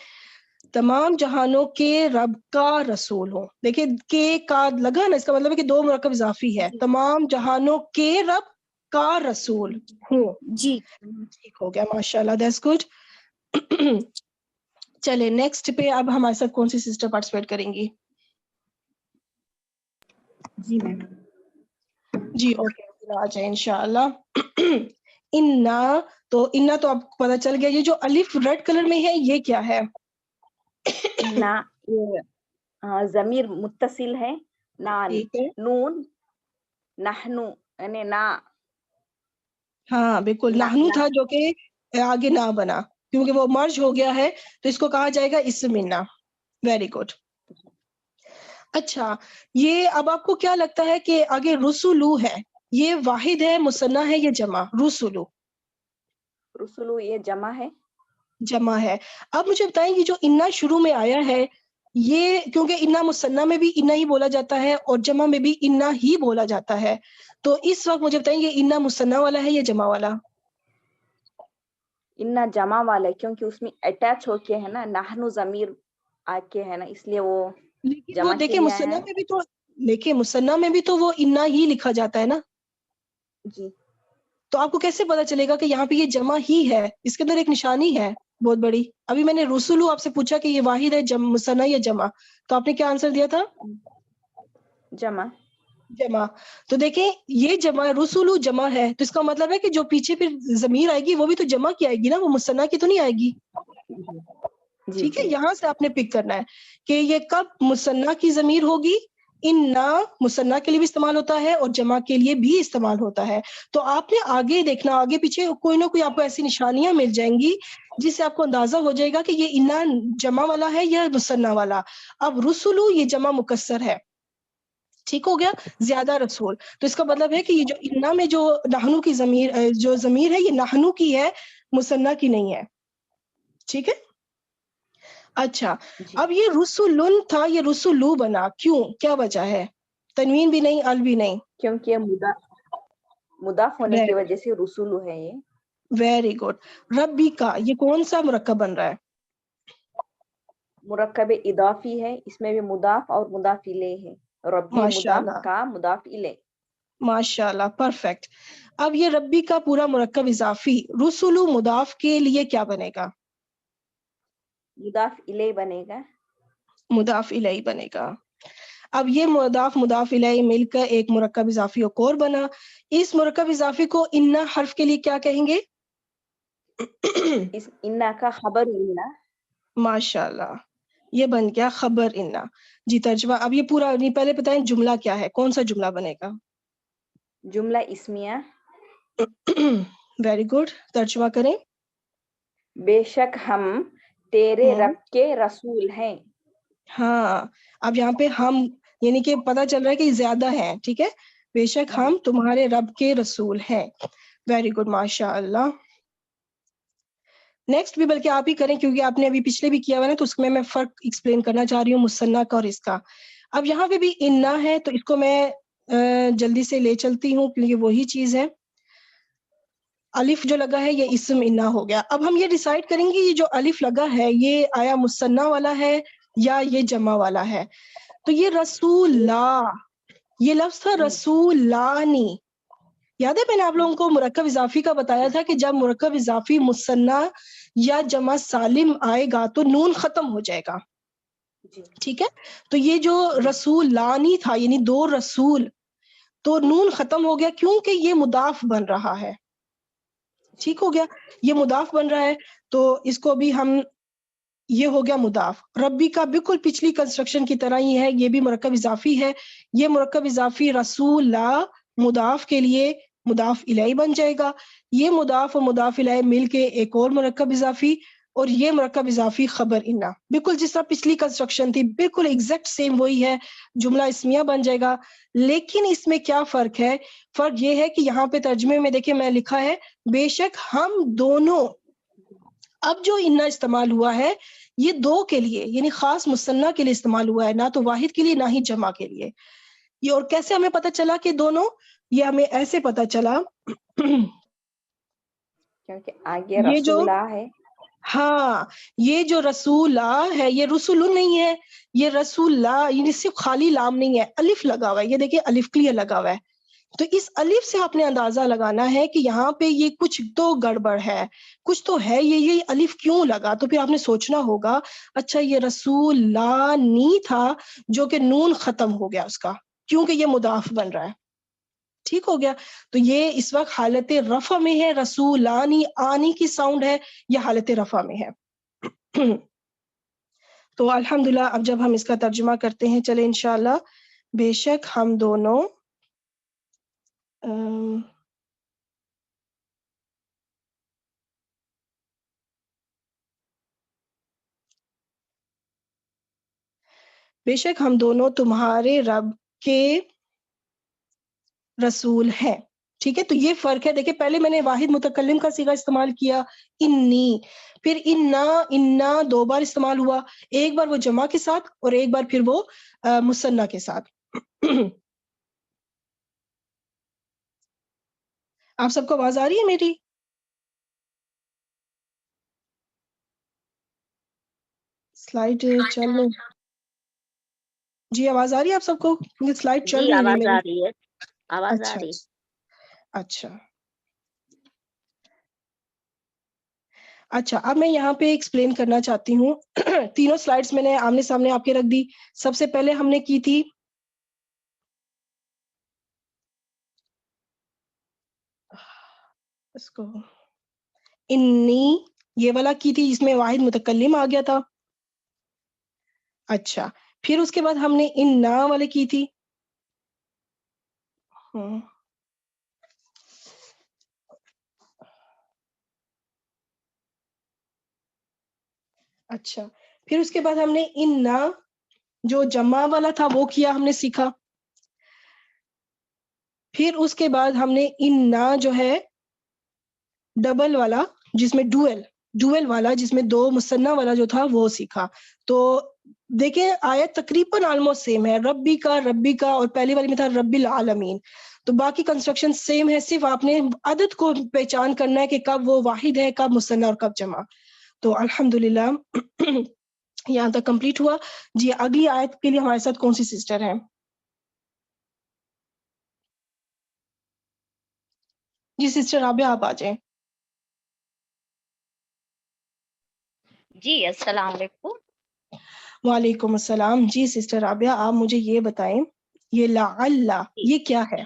تمام جہانوں کے رب کا رسول ہوں. دیکھیں کے کا لگا نا، اس کا مطلب ہے کہ دو مرکب اضافی ہے. تمام جہانوں کے رب کا رسول ہوں. جی ٹھیک ہو گیا ماشاء اللہ، دیٹس گڈ. چلے نیکسٹ پہ اب ہمارے ساتھ کون سی سسٹر پارٹیسپیٹ کریں گی؟ جی میم. جی اوکے آ جائیں انشاءاللہ. انا تو آپ کو پتا چل گیا. یہ جو الف ریڈ کلر میں ہے یہ کیا ہے؟ نا یہ ضمیر متصل ہے. نان ٹھیک ہے. نون نحنو یعنی نا. ہاں بالکل نحنو تھا جو کہ آگے نہ بنا، کیونکہ وہ مرج ہو گیا ہے تو اس کو کہا جائے گا اسم انا. Very good. اچھا یہ اب آپ کو کیا لگتا ہے کہ آگے رسولو ہے، یہ واحد ہے، مثنیٰ ہے یا جمع؟ رسولو رسولو یہ جمع ہے. جمع ہے. اب مجھے بتائیں کہ جو انا شروع میں آیا ہے یہ، کیونکہ انا مثنیٰ میں بھی انا ہی بولا جاتا ہے اور جمع میں بھی انا ہی بولا جاتا ہے، تو اس وقت مجھے بتائیں یہ انا مثنیٰ والا ہے یا جمع والا؟ انا جمع والا ہے، کیونکہ اس میں اٹیچ ہو کے ہے نا نحنو ضمیر آ کے ہے نا، اس لیے وہ لیکن وہ جمع کے دیکھیں لیے آیا مثنیٰ ہے. میں بھی تو، دیکھیں مثنیٰ میں بھی تو وہ انا ہی لکھا جاتا ہے نا. جی تو آپ کو کیسے پتا چلے گا کہ یہاں پہ یہ جمع ہی ہے؟ اس کے اندر ایک نشانی ہے بہت بڑی. ابھی میں نے رسولو آپ سے پوچھا کہ یہ واحد ہے مثنیٰ یا جمع، تو آپ نے کیا آنسر دیا تھا؟ جمع. جمع. تو دیکھیں یہ جمع رسولو جمع ہے، تو اس کا مطلب ہے کہ جو پیچھے پھر ضمیر آئے گی وہ بھی تو جمع کی آئے گی نا، وہ مثنیٰ کی تو نہیں آئے گی. جی ٹھیک ہے, جی یہاں سے آپ نے پک کرنا ہے کہ یہ کب مثنیٰ کی ضمیر ہوگی. انا مثنیٰ کے لیے بھی استعمال ہوتا ہے اور جمع کے لیے بھی استعمال ہوتا ہے. تو آپ نے آگے دیکھنا, آگے پیچھے کوئی نہ کوئی آپ کو ایسی نشانیاں مل جائیں گی جس سے آپ کو اندازہ ہو جائے گا کہ یہ انا جمع والا ہے یا مثنیٰ والا. اب رسولو یہ جمع مکسر ہے, ٹھیک ہو گیا, زیادہ رسول. تو اس کا مطلب ہے کہ یہ جو انا میں جو نحنو کی ضمیر ہے یہ نحنو کی ہے, مثنیٰ کی نہیں ہے. ٹھیک ہے. اچھا, جی. اب یہ رسولن تھا, یہ رسولو بنا, کیوں, کیا وجہ ہے؟ تنوین بھی نہیں, ال بھی نہیں. کیونکہ مضاف ہونے کی وجہ سے رسول ہے یہ. Very good. ربی کا یہ کون سا مرکب بن رہا ہے؟ مرکب اضافی ہے, اس میں بھی مضاف اور مضاف الیہ ہے. ربی ماشاء مضاف اللہ, کا مضاف الیہ. ماشاء اللہ, پرفیکٹ. اب یہ ربی کا پورا مرکب اضافی رسولو مضاف کے لیے کیا بنے گا؟ مضاف الیہ بنے گا. مضاف الیہ بنے گا. اب یہ مضاف الیہ مل کر ایک مرکب اضافی اور بنا. اس مرکب اضافی کو انا حرف کے لیے کیا کہیں گے؟ اس انا کا خبر انا. ماشاء اللہ, یہ بن گیا خبر انا. جی ترجمہ, اب یہ پورا نہیں, پہلے بتائیں جملہ کیا ہے, کون سا جملہ بنے گا؟ جملہ اسمیہ. ویری گڈ, ترجمہ کریں. بے شک ہم تیرے ہوں, رب کے رسول ہیں. ہاں, اب یہاں پہ ہم یعنی کہ پتہ چل رہا ہے کہ زیادہ ہیں. ٹھیک ہے, بے شک ہم تمہارے رب کے رسول ہیں. ویری گڈ, ماشاء اللہ. نیکسٹ بھی بلکہ آپ ہی کریں کیونکہ آپ نے ابھی پچھلے بھی کیا ہوا ہے, تو اس میں فرق ایکسپلین کرنا چاہ رہی ہوں مثنیٰ کا اور اس کا. اب یہاں پہ بھی انا ہے تو اس کو میں جلدی سے لے چلتی ہوں کیونکہ وہی چیز ہے. الف جو لگا ہے یہ اسم انا ہو گیا. اب ہم یہ ڈیسائیڈ کریں گے یہ جو الف لگا ہے یہ آیا مثنیٰ والا ہے یا یہ جمع والا ہے. تو یہ رسول لا, یہ لفظ تھا رسول لانی. یاد ہے میں نے آپ لوگوں کو مرکب اضافی کا بتایا تھا کہ جب مرکب اضافی مثنیٰ یا جمع سالم آئے گا تو نون ختم ہو جائے گا. ٹھیک ہے, تو یہ جو رسول لانی تھا یعنی دو رسول, تو نون ختم ہو گیا کیونکہ یہ مضاف بن رہا ہے. ٹھیک ہو گیا, یہ مضاف بن رہا ہے تو اس کو بھی ہم, یہ ہو گیا مضاف. ربی کا بالکل پچھلی کنسٹرکشن کی طرح ہی ہے, یہ بھی مرکب اضافی ہے. یہ مرکب اضافی رسول لا مضاف کے لیے مضاف الیہ بن جائے گا. یہ مضاف اور مضاف الیہ مل کے ایک اور مرکب اضافی, اور یہ مرکب اضافی خبر انا, بالکل جس طرح پچھلی کنسٹرکشن تھی بالکل ایگزیکٹ سیم وہی ہے, جملہ اسمیہ بن جائے گا. لیکن اس میں کیا فرق ہے؟ فرق یہ ہے کہ یہاں پہ ترجمے میں دیکھیں میں لکھا ہے بے شک ہم دونوں. اب جو انا استعمال ہوا ہے یہ دو کے لیے یعنی خاص مثنیٰ کے لیے استعمال ہوا ہے, نہ تو واحد کے لیے نہ ہی جمع کے لیے. یہ اور کیسے ہمیں پتہ چلا کہ دونوں؟ یہ ہمیں ایسے پتہ چلا کیونکہ آگے یہ جو رسولہ ہے. ہاں, یہ جو رسول ہے یہ رسول نہیں ہے, یہ رسول یعنی صرف خالی لام نہیں ہے, الف لگا ہوا ہے. یہ دیکھیں الف کلیئر لگا ہوا ہے. تو اس الف سے آپ نے اندازہ لگانا ہے کہ یہاں پہ یہ کچھ تو گڑبڑ ہے, کچھ تو ہے, یہ الف کیوں لگا. تو پھر آپ نے سوچنا ہوگا اچھا یہ رسول لانی تھا جو کہ نون ختم ہو گیا اس کا کیونکہ یہ مضاف بن رہا ہے. ٹھیک ہو گیا, تو یہ اس وقت حالت رفع میں ہے, رسولانی آنی کی ساؤنڈ ہے, یہ حالت رفع میں ہے. تو الحمدللہ اب جب ہم اس کا ترجمہ کرتے ہیں, چلے انشاءاللہ. بے شک ہم دونوں بے شک ہم دونوں تمہارے رب کے رسول ہیں. ٹھیک ہے, تو یہ فرق ہے. دیکھیں پہلے میں نے واحد متکلم کا صیغہ استعمال کیا انی, پھر انا دو بار استعمال ہوا, ایک بار وہ جمع کے ساتھ اور ایک بار پھر وہ مثنیٰ کے ساتھ. آپ سب کو آواز آ رہی ہے میری؟ سلائیڈ چل رہی جی, آواز آ رہی ہے آپ سب کو؟ سلائیڈ چل جی رہی ہے آواز میری. آ رہی ہے, آواز آ اچھا رہی. اچھا اچھا, اب میں یہاں پہ ایکسپلین کرنا چاہتی ہوں. تینوں سلائیڈز میں نے آمنے سامنے آپ کے رکھ دی. سب سے پہلے ہم نے کی تھی اس کو انی, یہ والا کی تھی جس میں واحد متکلم آ گیا تھا. اچھا پھر اس کے بعد ہم نے انا والے کی تھی. اچھا پھر اس کے بعد ہم نے انا جو جمع والا تھا وہ کیا، ہم نے سیکھا. پھر اس کے بعد ہم نے انا جو ہے ڈبل والا جس میں ڈوئل والا جس میں دو مثنیٰ والا جو تھا وہ سیکھا. تو دیکھیں آیت تقریباً آلموسٹ سیم ہے، ربی کا اور پہلی والی میں تھا رب العالمین. تو باقی کنسٹرکشن سیم ہے، صرف آپ نے عدد کو پہچان کرنا ہے کہ کب وہ واحد ہے، کب مثنیٰ اور کب جمع. تو الحمدللہ یہاں تک کمپلیٹ ہوا. جی اگلی آیت کے لیے ہمارے ساتھ کون سی سسٹر ہیں؟ جی سسٹر رابعہ آپ آ جائیں. جی السلام علیکم. وعلیکم السلام. جی سسٹر رابعہ آپ مجھے یہ بتائیں یہ لعل یہ کیا ہے؟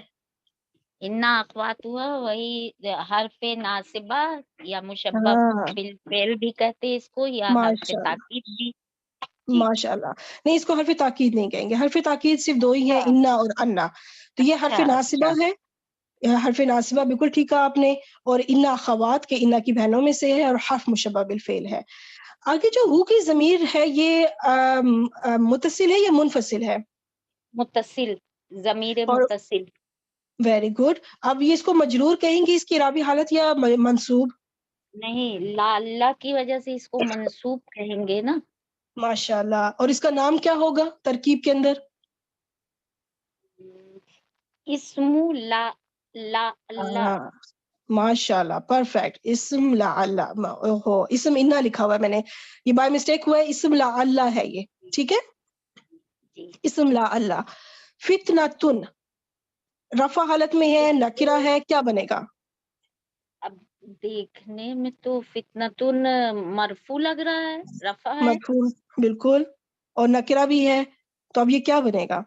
انا اخوات ہوا وہی حرف ناصبہ یا مشبہ ہاں بالفعل بھی کہتے ہیں اس کو، یا حرف ماشاء اللہ تاکید بھی. جی ماشاء اللہ. نہیں اس کو حرف تاکید نہیں کہیں گے، حرف تاکید صرف دو ہی ہیں، اچھا انا اور انا. تو یہ حرف اچھا ناصبہ اچھا ہے، حرف ناصبہ بالکل ٹھیک کہا آپ نے. اور انا اخوات کے انا کی بہنوں میں سے ہے، اور حرف مشبہ بالفعل ہے. آگے جو ہو کی ضمیر ہے یہ متصل ہے یا منفصل ہے؟ متصل، ضمیر اور متصل. Very good. اب یہ اس کو مجرور کہیں گے اس کی اعرابی حالت یا منصوب؟ نہیں، لا اللہ کی وجہ سے اس کو منصوب کہیں گے نا. ماشاء اللہ. اور اس کا نام کیا ہوگا ترکیب کے اندر؟ اسم لا اللہ. ہاں ماشاء اللہ پرفیکٹ. اسم لا اللہ ہو، اسم انا لکھا ہوا ہے میں نے، یہ بائی مسٹیک ہوا ہے، اسم لا اللہ ہے یہ. ٹھیک ہے جی اسم لا اللہ. فتنتن رفع حالت میں ہے، نکرہ ہے، کیا بنے گا؟ اب دیکھنے میں تو فتنتن مرفوع لگ رہا ہے، رفع ہے. مرفوع بالکل، اور نکرہ بھی ہے. تو اب یہ کیا بنے گا؟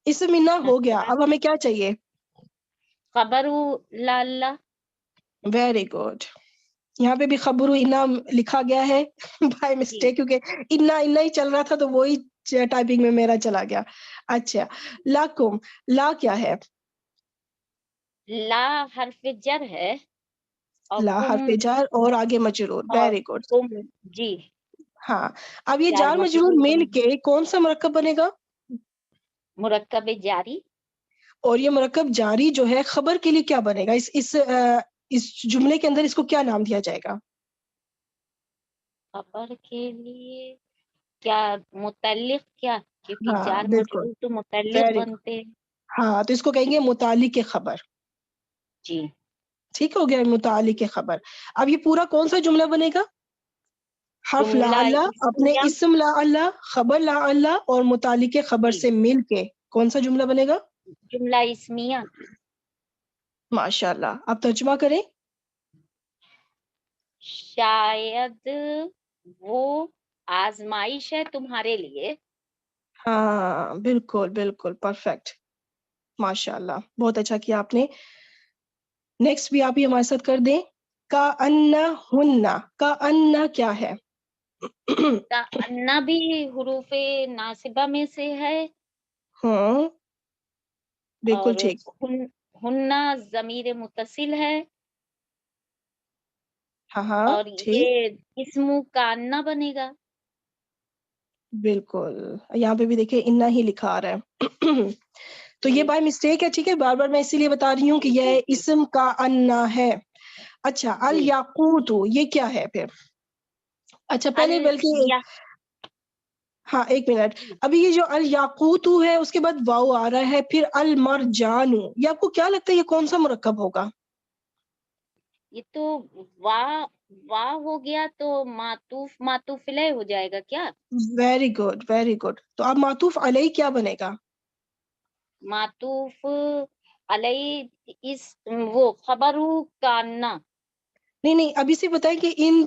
اسم انا ہو گیا، اب ہمیں کیا چاہیے؟ خبر لا اللہ. Very good. یہاں پہ بھی خبر انا لکھا گیا ہے بائی جی مسٹیک، کیونکہ انا ہی چل رہا تھا تو وہی ٹائپنگ میں میرا چلا گیا. اچھا لاکم، لا کیا ہے؟ لا حرف جر ہے، اور لا کم حرف جار اور آگے مجرور. اور ویری گڈ. کم. جی ہاں اب یہ جار جار مجرور مجرور مل کے کون سا مرکب بنے گا؟ مرکب جاری. اور یہ مرکب جاری جو ہے خبر کے لیے کیا بنے گا؟ اس جملے کے اندر اس کو کیا نام دیا جائے گا؟ خبر کے لیے کیا متعلق، کیا کیونکہ ہاں جار بالکل. مجرور تو متعلق ویری گڈ. بنتے ہیں. ہاں تو اس کو کہیں گے متعلق خبر. جی ٹھیک ہو گیا متعلق خبر. اب یہ پورا کون سا جملہ بنے گا؟ حرف لا جملہ اللہ اپنے اسمیہ. اسم لا اللہ، خبر لا اللہ اور متعلق خبر جی سے مل کے کون سا جملہ بنے گا؟ جملہ اسمیہ. ماشاء اللہ. اب ترجمہ کریں. شاید وہ آزمائش ہے تمہارے لیے. ہاں بالکل بالکل پرفیکٹ. ماشاء اللہ بہت اچھا کیا آپ نے. نیکسٹ بھی آپ ہی ہمارے ساتھ کر دیں. کا انا ہننا، کا انا کیا ہے؟ انا بھی حروف ناصبہ میں سے ہے، ہاں بالکل اور ٹھیک. ہننا ضمیر متصل ہے، ہاں ہاں اور ٹھیک یہ اسم کا انا بنے گا. بالکل. یہاں پہ بھی دیکھیں انا ہی لکھا آ رہا ہے تو یہ جی بائی مسٹیک ہے. ٹھیک ہے بار بار میں اسی لیے بتا رہی ہوں کہ جی یہ جی اسم کا انا ہے. اچھا جی. الیاقوت یہ کیا ہے پھر؟ اچھا پہلے بلکہ یا ہاں ایک منٹ. ابھی یہ جو الیاقوت ہے اس کے بعد واو آ رہا ہے، پھر المرجان، یہ آپ کو کیا لگتا ہے یہ کون سا مرکب ہوگا؟ یہ تو واہ ہو گیا تو معطوف علیہ ہو جائے گا کیا؟ Very good very good. تو اب معطوف علیہ کیا بنے گا؟ معطوف علیہ اس وہ خبر کاننا. نہیں ابھی سے بتائیں کہ ان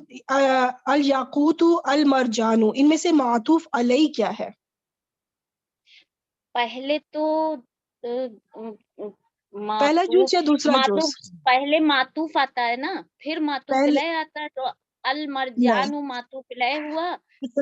الیاقوت المرجان ان میں سے معطوف علیہ کیا ہے؟ پہلے تو پہلا جز یا دوسرا جز؟ معطوف پہلے معطوف آتا ہے نا، پھر معطوف پہلے علیہ آتا ہے، تو نہیں المرجان معطوف علیہ ہوا،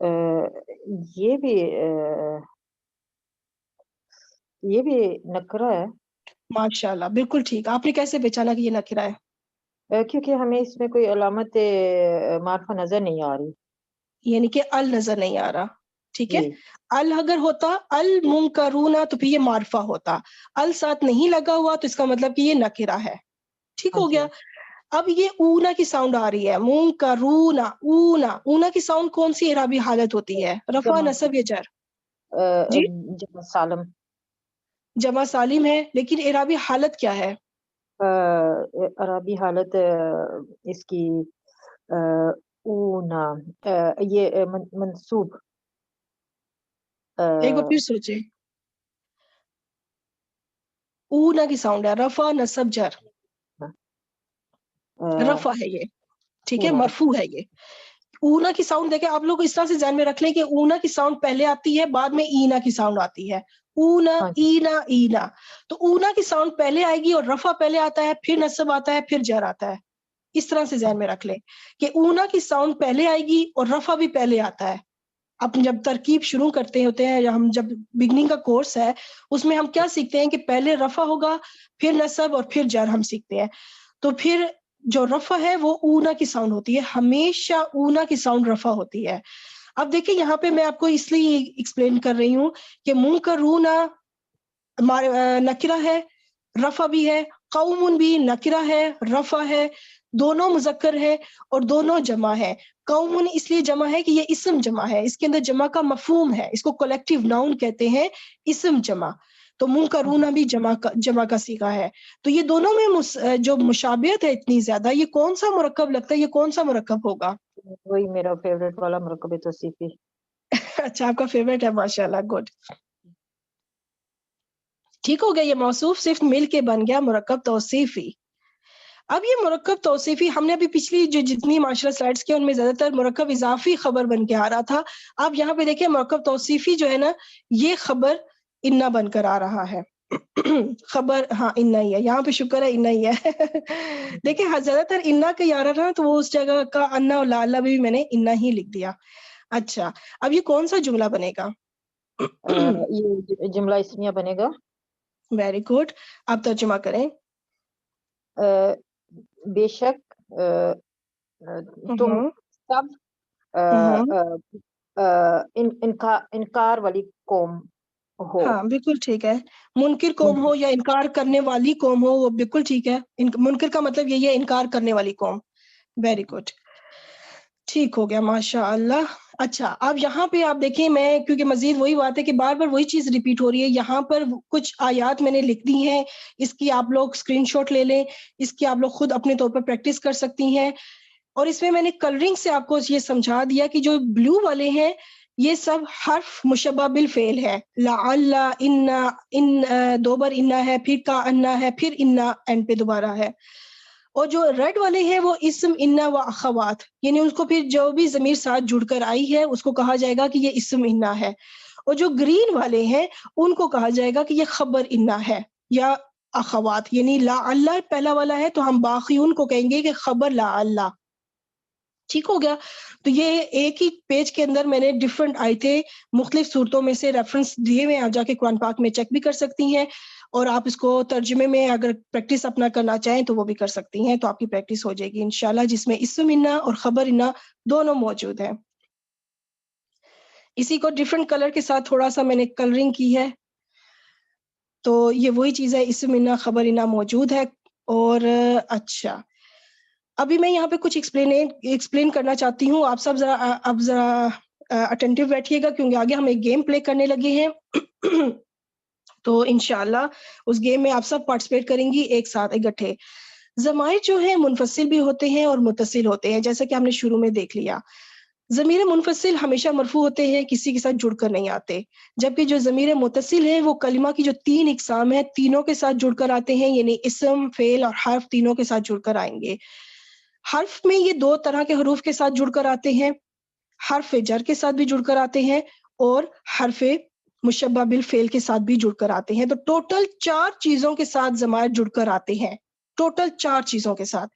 یہ بھی نکرہ ہے. ماشاءاللہ بالکل ٹھیک. آپ نے کیسے پہچانا کہ یہ نکرہ ہے؟ کیونکہ ہمیں اس میں کوئی علامت معرفہ نظر نہیں آ رہی. یعنی کہ ال نظر نہیں آ رہا. ٹھیک ہے. جی ال اگر ہوتا المنکرون تو پھر یہ معرفہ ہوتا. ال ساتھ نہیں لگا ہوا تو اس کا مطلب کہ یہ نکرہ ہے. ٹھیک ہاں ہو جی. گیا. اب یہ اونا کی ساؤنڈ آ رہی ہے. منکرونا اونا. اونا کی ساؤنڈ کون سی اعرابی حالت ہوتی ہے؟ رفع جمع نصب یا جر؟ جی جمع سالم. جمع سالم ہے لیکن اعرابی حالت کیا ہے؟ عربی حالت اس کی اونا یہ منصوب. ایک بار پھر سوچے. اونا کی ساؤنڈ ہے. رفع نصب جر. رفع ہے یہ. ٹھیک ہے. اونا. مرفوع ہے یہ. اونا کی ساؤنڈ دیکھیں آپ لوگ اس طرح سے ذہن میں رکھ لیں کہ اونا کی ساؤنڈ پہلے آتی ہے بعد میں اینا کی ساؤنڈ آتی ہے. اونا ہاں اینا اینا. تو اونا کی ساؤنڈ پہلے آئے گی اور رفع پہلے آتا ہے پھر نصب آتا ہے پھر جر آتا ہے. اس طرح سے ذہن میں رکھ لیں کہ اونا کی ساؤنڈ پہلے آئے گی اور رفع بھی پہلے آتا ہے. اب جب ترکیب شروع کرتے ہوتے ہیں یا ہم جب بگننگ کا کورس ہے اس میں ہم کیا سیکھتے ہیں کہ پہلے رفع ہوگا پھر نصب اور پھر جر ہم سیکھتے ہیں. تو پھر جو رفع ہے وہ اونا کی ساؤنڈ ہوتی ہے. ہمیشہ اونا کی ساؤنڈ رفع ہوتی ہے. اب دیکھیں یہاں پہ میں آپ کو اس لیے ایکسپلین کر رہی ہوں کہ منکرونا نکرہ ہے رفع بھی ہے. قوم بھی نکرہ ہے رفع ہے. دونوں مذکر ہے اور دونوں جمع ہے. قوم اس لیے جمع ہے کہ یہ اسم جمع ہے. اس کے اندر جمع کا مفہوم ہے. اس کو کولیکٹیو ناؤن کہتے ہیں اسم جمع. تو منکرونا بھی جمع کا صیغہ ہے. تو یہ دونوں میں جو مشابہت ہے اتنی زیادہ یہ کون سا مرکب لگتا ہے؟ یہ کون سا مرکب ہوگا؟ وہی میرا فیوریٹ والا مرکب توصیفی. اچھا آپ کا فیوریٹ ہے. ماشاءاللہ گڈ. ٹھیک ہو گیا. یہ موصوف صرف مل کے بن گیا مرکب توصیفی. اب یہ مرکب توصیفی ہم نے ابھی پچھلی جو جتنی معاشرہ سلائڈز کی ان میں زیادہ تر مرکب اضافی خبر بن کے آ رہا تھا. اب یہاں پہ دیکھیں مرکب توصیفی جو ہے نا یہ خبر انا بن کر آ رہا ہے. خبر ہاں انا ہی ہے. یہاں پہ شکر ہے انا ہی ہے. دیکھیں زیادہ تر انا کا آ رہا نا تو وہ اس جگہ کا انا اور لا بھی میں نے انا ہی لکھ دیا. اچھا اب یہ کون سا جملہ بنے گا؟ یہ جملہ اسمیہ بنے گا. Very good. آپ ترجمہ کریں. بے شک تم سب انکار والی قوم ہو. ہاں بالکل ٹھیک ہے. منکر قوم ہو یا انکار کرنے والی قوم ہو وہ بالکل ٹھیک ہے. منکر کا مطلب یہی ہے انکار کرنے والی قوم. Very good. ٹھیک ہو گیا ماشاء اللہ. اچھا اب یہاں پہ آپ دیکھیں میں کیونکہ مزید وہی بات ہے کہ بار بار وہی چیز ریپیٹ ہو رہی ہے. یہاں پر کچھ آیات میں نے لکھ دی ہیں. اس کی آپ لوگ اسکرین شاٹ لے لیں. اس کی آپ لوگ خود اپنے طور پر پریکٹس کر سکتی ہیں. اور اس میں نے کلرنگ سے آپ کو یہ سمجھا دیا کہ جو بلو والے ہیں یہ سب حرف مشبہ بالفعل ہے. لعل ان دو بار انا ہے پھر کا انا ہے پھر انا اینڈ پہ دوبارہ ہے. اور جو ریڈ والے ہیں وہ اسم انا و اخوات یعنی اس کو پھر جو بھی ضمیر ساتھ جڑ کر آئی ہے اس کو کہا جائے گا کہ یہ اسم انا ہے. اور جو گرین والے ہیں ان کو کہا جائے گا کہ یہ خبر انا ہے یا اخوات. یعنی لا اللہ پہلا والا ہے تو ہم باقیون کو کہیں گے کہ خبر لا اللہ. ٹھیک ہو گیا. تو یہ ایک ہی پیج کے اندر میں نے ڈفرنٹ آیتیں مختلف صورتوں میں سے ریفرنس دیے ہوئے. آپ جا کے قرآن پاک میں چیک بھی کر سکتی ہیں اور آپ اس کو ترجمے میں اگر پریکٹس اپنا کرنا چاہیں تو وہ بھی کر سکتی ہیں. تو آپ کی پریکٹس ہو جائے گی انشاءاللہ جس میں اسم انا اور خبر انا دونوں موجود ہیں. اسی کو ڈفرنٹ کلر کے ساتھ تھوڑا سا میں نے کلرنگ کی ہے. تو یہ وہی چیز ہے اسم انا خبر انا موجود ہے. اور اچھا ابھی میں یہاں پہ کچھ ایکسپلین کرنا چاہتی ہوں. آپ سب ذرا اٹینٹیو بیٹھیے گا کیونکہ آگے ہم ایک گیم پلے کرنے لگے ہیں. تو انشاءاللہ اس گیم میں آپ سب پارٹیسپیٹ کریں گی ایک ساتھ اکٹھے. ضمائر جو ہیں منفصل بھی ہوتے ہیں اور متصل ہوتے ہیں جیسا کہ ہم نے شروع میں دیکھ لیا. ضمیر منفصل ہمیشہ مرفوع ہوتے ہیں کسی کے ساتھ جڑ کر نہیں آتے. جبکہ جو ضمیر متصل ہیں وہ کلمہ کی جو 3 اقسام ہیں تینوں کے ساتھ جڑ کر آتے ہیں. یعنی اسم فعل اور حرف تینوں کے ساتھ جڑ کر آئیں گے. حرف میں یہ 2 طرح کے حروف کے ساتھ جڑ کر آتے ہیں. حرف جر کے ساتھ بھی جڑ کر آتے ہیں اور حرف مشبہ بالفعل کے ساتھ بھی جڑ کر آتے ہیں. تو ٹوٹل 4 چیزوں کے ساتھ ضمائر جڑ کر آتے ہیں. ٹوٹل 4 چیزوں کے ساتھ.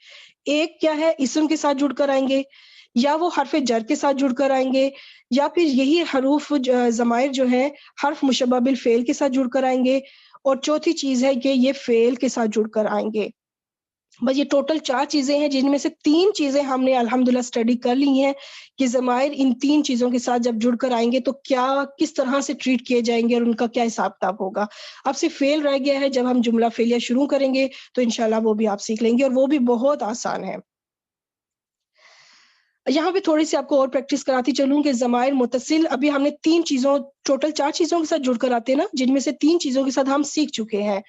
ایک کیا ہے اسم کے ساتھ جڑ کر آئیں گے. یا وہ حرف جر کے ساتھ جڑ کر آئیں گے، یا پھر یہی حروف ضمائر جو ہیں حرف مشبہ بالفعل کے ساتھ جڑ کر آئیں گے، اور چوتھی چیز ہے کہ یہ فعل کے ساتھ جڑ کر آئیں گے. بس یہ ٹوٹل 4 چیزیں ہیں، جن میں سے 3 چیزیں ہم نے الحمدللہ اسٹڈی کر لی ہیں کہ ضمائر ان 3 چیزوں کے ساتھ جب جڑ کر آئیں گے تو کس طرح سے ٹریٹ کیے جائیں گے اور ان کا کیا حساب کتاب ہوگا. اب صرف فعل رہ گیا ہے، جب ہم جملہ فعلیہ شروع کریں گے تو انشاءاللہ وہ بھی آپ سیکھ لیں گے، اور وہ بھی بہت آسان ہے. یہاں پہ تھوڑی سی آپ کو اور پریکٹس کراتی چلوں کہ ضمائر متصل ابھی ہم نے 3 چیزوں ٹوٹل 4 چیزوں کے ساتھ جڑ کر آتے ہیں نا، جن میں سے 3 چیزوں کے ساتھ ہم سیکھ چکے ہیں.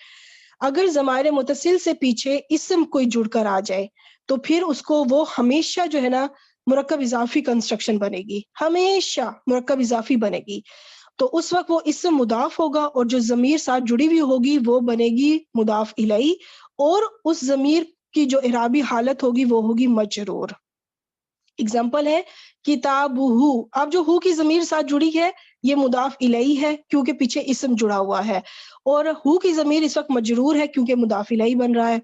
اگر ضمائر متصل سے پیچھے اسم کوئی جڑ کر آ جائے تو پھر اس کو وہ ہمیشہ جو ہے نا مرکب اضافی کنسٹرکشن بنے گی، ہمیشہ مرکب اضافی بنے گی. تو اس وقت وہ اسم مضاف ہوگا اور جو ضمیر ساتھ جڑی ہوئی ہوگی وہ بنے گی مضاف الیہ، اور اس ضمیر کی جو اعرابی حالت ہوگی وہ ہوگی مجرور. اگزامپل ہے کتابہ، اب جو ہو کی ضمیر ساتھ جڑی ہے یہ مضاف الیہ ہے کیونکہ پیچھے اسم جڑا ہوا ہے، اور ہو کی ضمیر اس وقت مجرور ہے کیونکہ مضاف الیہ بن رہا ہے.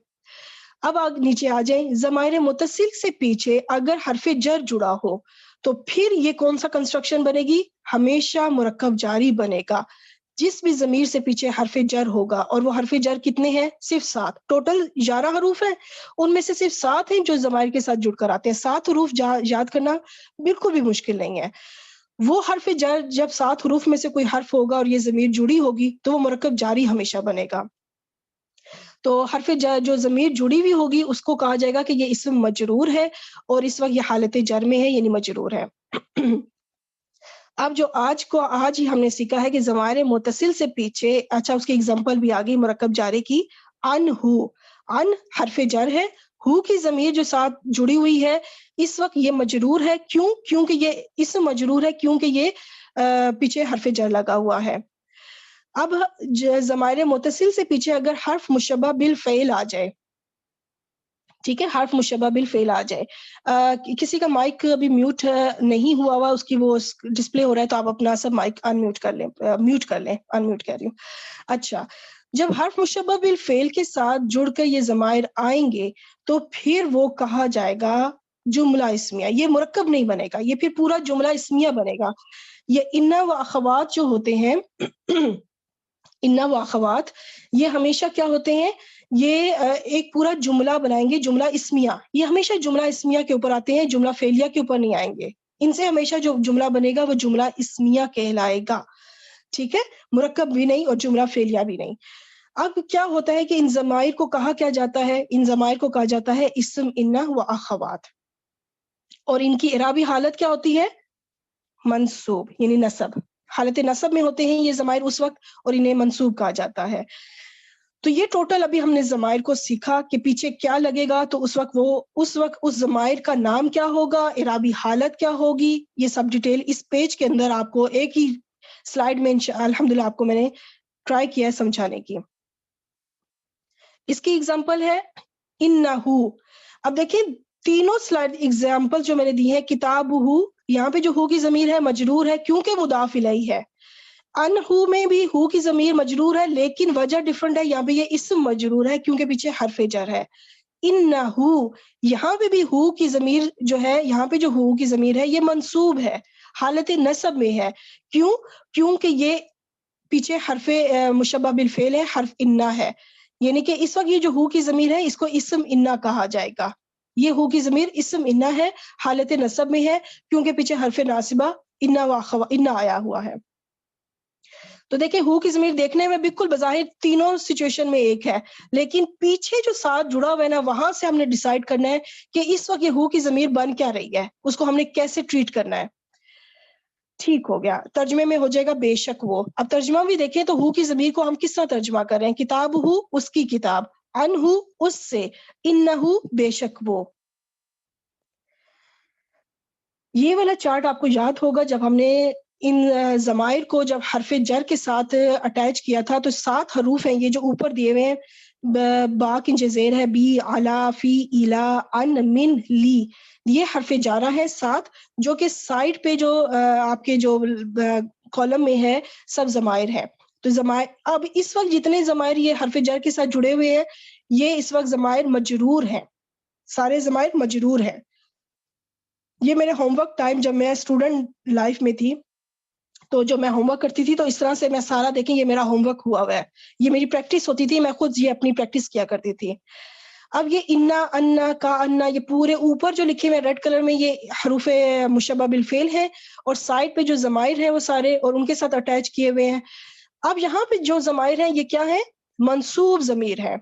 اب نیچے آ جائیں، ضمائر متصل سے پیچھے اگر حرف جر جڑا ہو تو پھر یہ کون سا کنسٹرکشن بنے گی؟ ہمیشہ مرکب جاری بنے گا. جس بھی ضمیر سے پیچھے حرف جر ہوگا، اور وہ حرف جر کتنے ہیں؟ صرف 7. ٹوٹل 11 حروف ہیں، ان میں سے صرف 7 ہیں جو ضمائر کے ساتھ جڑ کر آتے ہیں. 7 حروف یاد کرنا بالکل بھی مشکل نہیں ہے. وہ حرف جر جب 7 حروف میں سے کوئی حرف ہوگا اور یہ ضمیر جڑی ہوگی تو وہ مرکب جاری ہمیشہ بنے گا. تو حرف جر جو ضمیر جڑی ہوئی ہوگی اس کو کہا جائے گا کہ یہ اسم مجرور ہے، اور اس وقت یہ حالت جر میں ہے یعنی مجرور ہے. اب جو آج ہی ہم نے سیکھا ہے کہ ضمائر متصل سے پیچھے، اچھا اس کی اگزامپل بھی آ گئی مرکب جارے کی. ان حرف جر ہے، ہو کی ضمیر جو ساتھ جڑی ہوئی ہے اس وقت یہ مجرور ہے. کیونکہ یہ اسم مجرور ہے کیونکہ یہ پیچھے حرف جر لگا ہوا ہے. اب ضمائر متصل سے پیچھے اگر حرف مشبہ بالفعل آ جائے، ٹھیک ہے، حرف مشبہ بالفعل آ جائے. کسی کا مائک ابھی میوٹ نہیں ہوا ہوا، اس کی وہ ڈسپلے ہو رہا ہے تو آپ اپنا سب مائک ان میوٹ کر لیں. میوٹ کر رہی ہوں. اچھا، جب حرف مشبہ بالفعل کے ساتھ جڑ کر یہ ضمائر آئیں گے تو پھر وہ کہا جائے گا جملہ اسمیہ. یہ مرکب نہیں بنے گا، یہ پھر پورا جملہ اسمیہ بنے گا. یہ انا و اخوات جو ہوتے ہیں انا و اخوات، یہ ہمیشہ کیا ہوتے ہیں؟ یہ ایک پورا جملہ بنائیں گے، جملہ اسمیہ. یہ ہمیشہ جملہ اسمیہ کے اوپر آتے ہیں، جملہ فعلیہ کے اوپر نہیں آئیں گے. ان سے ہمیشہ جو جملہ بنے گا وہ جملہ اسمیہ کہلائے گا. ٹھیک ہے، مرکب بھی نہیں اور جملہ فعلیہ بھی نہیں. اب کیا ہوتا ہے کہ ان ضمائر کو کہا کیا جاتا ہے؟ ان ضمائر کو کہا جاتا ہے اسم انا و اخوات، اور ان کی اعرابی حالت کیا ہوتی ہے؟ منصوب یعنی نصب. حالت نصب میں ہوتے ہیں یہ ضمائر اس وقت، اور انہیں منصوب کہا جاتا ہے. تو یہ ٹوٹل ابھی ہم نے ضمائر کو سیکھا کہ پیچھے کیا لگے گا، تو اس وقت اس ضمائر کا نام کیا ہوگا، اعرابی حالت کیا ہوگی، یہ سب ڈیٹیل اس پیج کے اندر آپ کو ایک ہی سلائیڈ میں الحمدللہ آپ کو میں نے ٹرائی کیا ہے سمجھانے کی. اس کی اگزامپل ہے انہو. اب دیکھیں تینوں سلائیڈ اگزامپل جو میں نے دی ہیں، کتابہ، یہاں پہ جو ہو کی ضمیر ہے مجرور ہے کیونکہ مضاف الیہ ہے. انہو میں بھی ہو کی ضمیر مجرور ہے لیکن وجہ ڈیفرنٹ ہے، یہاں پہ یہ اسم مجرور ہے کیونکہ پیچھے حرف جر ہے. انہو، یہاں پہ بھی ہو کی ضمیر جو ہے، یہاں پہ جو ہو کی ضمیر ہے یہ منصوب ہے، حالت نصب میں ہے. کیونکہ یہ پیچھے حرف مشبہ بالفعل ہے، حرف انا ہے. یعنی کہ اس وقت یہ جو ہو کی ضمیر ہے اس کو اسم انا کہا جائے گا. یہ ہو کی ضمیر اسم انا ہے، حالت نصب میں ہے کیونکہ پیچھے حرف ناصبہ انا آیا ہوا ہے. تو دیکھیں ہو کی ضمیر دیکھنے میں بالکل بظاہر تینوں سچویشن میں ایک ہے، لیکن پیچھے جو ساتھ جڑا ہوا ہے نا وہاں سے ہم نے ڈیسائیڈ کرنا ہے کہ اس وقت یہ ہو کی ضمیر بن کیا رہی ہے، اس کو ہم نے کیسے ٹریٹ کرنا ہے. ٹھیک ہو گیا، ترجمے میں ہو جائے گا بے شک وہ. اب ترجمہ بھی دیکھیں تو ہو کی ضمیر کو ہم کس طرح ترجمہ کر رہے ہیں؟ کتاب ہو اس کی کتاب، ان ہو اس سے، انہو بے شک وہ. یہ والا چارٹ آپ کو یاد ہوگا جب ہم نے ان ضمائر کو جب حرف جر کے ساتھ اٹیچ کیا تھا تو 7 حروف ہیں یہ جو اوپر دیے ہوئے ہیں، با کنج زیر ہے، بی، علا، فی، ایلا، ان، من، لی، یہ حرف جارہ ہے 7 جو کہ سائڈ پہ جو آپ کے جو کالم میں ہے سب ضمائر ہے. تو ضمائر اب اس وقت جتنے ضمائر یہ حرف جر کے ساتھ جڑے ہوئے ہیں یہ اس وقت ضمائر مجرور ہیں، سارے ضمائر مجرور ہیں. یہ میرے ہوم ورک ٹائم جب میں اسٹوڈنٹ لائف میں تھی تو جو میں ہوم ورک کرتی تھی تو اس طرح سے میں سارا دیکھیں یہ میرا ہوم ورک ہوا ہے, یہ میری پریکٹس ہوتی تھی, میں خود یہ اپنی پریکٹس کیا کرتی تھی. اب یہ انا انا کا انا یہ پورے اوپر جو لکھے ہوئے ریڈ کلر میں یہ حروف مشبہ بالفعل ہیں, اور سائڈ پہ جو ضمائر ہیں وہ سارے اور ان کے ساتھ اٹیچ کیے ہوئے ہیں. اب یہاں پہ جو ضمائر ہیں یہ کیا ہے؟ منصوب ضمیر ہے.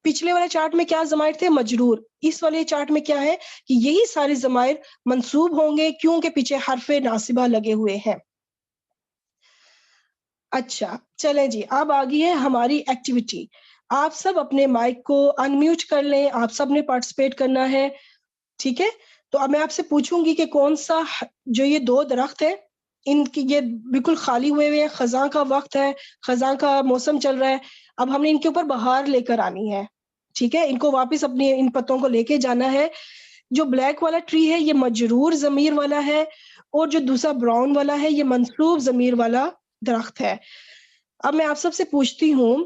پچھلے والے چارٹ میں کیا ضمائر تھے؟ مجرور. اس والے چارٹ میں کیا ہے کہ یہی سارے ضمائر منصوب ہوں گے کیونکہ پیچھے حرف ناصبہ لگے ہوئے ہیں. اچھا چلیں جی, اب آگئی ہے ہماری ایکٹیویٹی. آپ سب اپنے مائک کو انمیوٹ کر لیں, آپ سب نے پارٹیسپیٹ کرنا ہے, ٹھیک ہے؟ تو اب میں آپ سے پوچھوں گی کہ کون سا جو یہ 2 درخت ہے ان کی یہ بالکل خالی ہوئے ہوئے ہیں, خزاں کا وقت ہے, خزاں کا موسم چل رہا ہے, اب ہم نے ان کے اوپر بہار لے کر آنی ہے, ٹھیک ہے؟ ان کو واپس اپنی ان پتوں کو لے کے جانا ہے. جو بلیک والا ٹری ہے یہ مجرور ضمیر والا ہے, اور جو دوسرا براؤن والا ہے یہ منصوب ضمیر والا درخت ہے. اب میں آپ سب سے پوچھتی ہوں,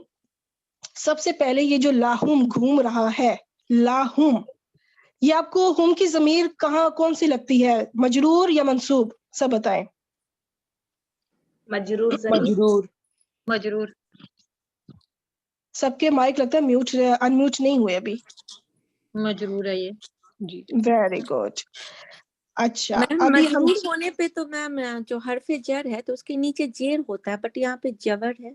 سب سے پہلے یہ جو لاہم گھوم رہا ہے, لاہم, یہ آپ کو ہم کی ضمیر کہاں کون سی لگتی ہے, مجرور یا منصوب؟ سب بتائیں. مجرور ضمیر. مجرور. مجرور. سب کے مائک لگتا ہے میوٹ انمیوٹ نہیں ہوئے ابھی. مجرور ہے یہ. جی ویری گڈ. اچھا میم ابھی ہم مجرور ہونے پہ تو میم جو حرف جر ہے تو اس کے نیچے زیر ہوتا ہے, بٹ یہاں پہ جبر ہے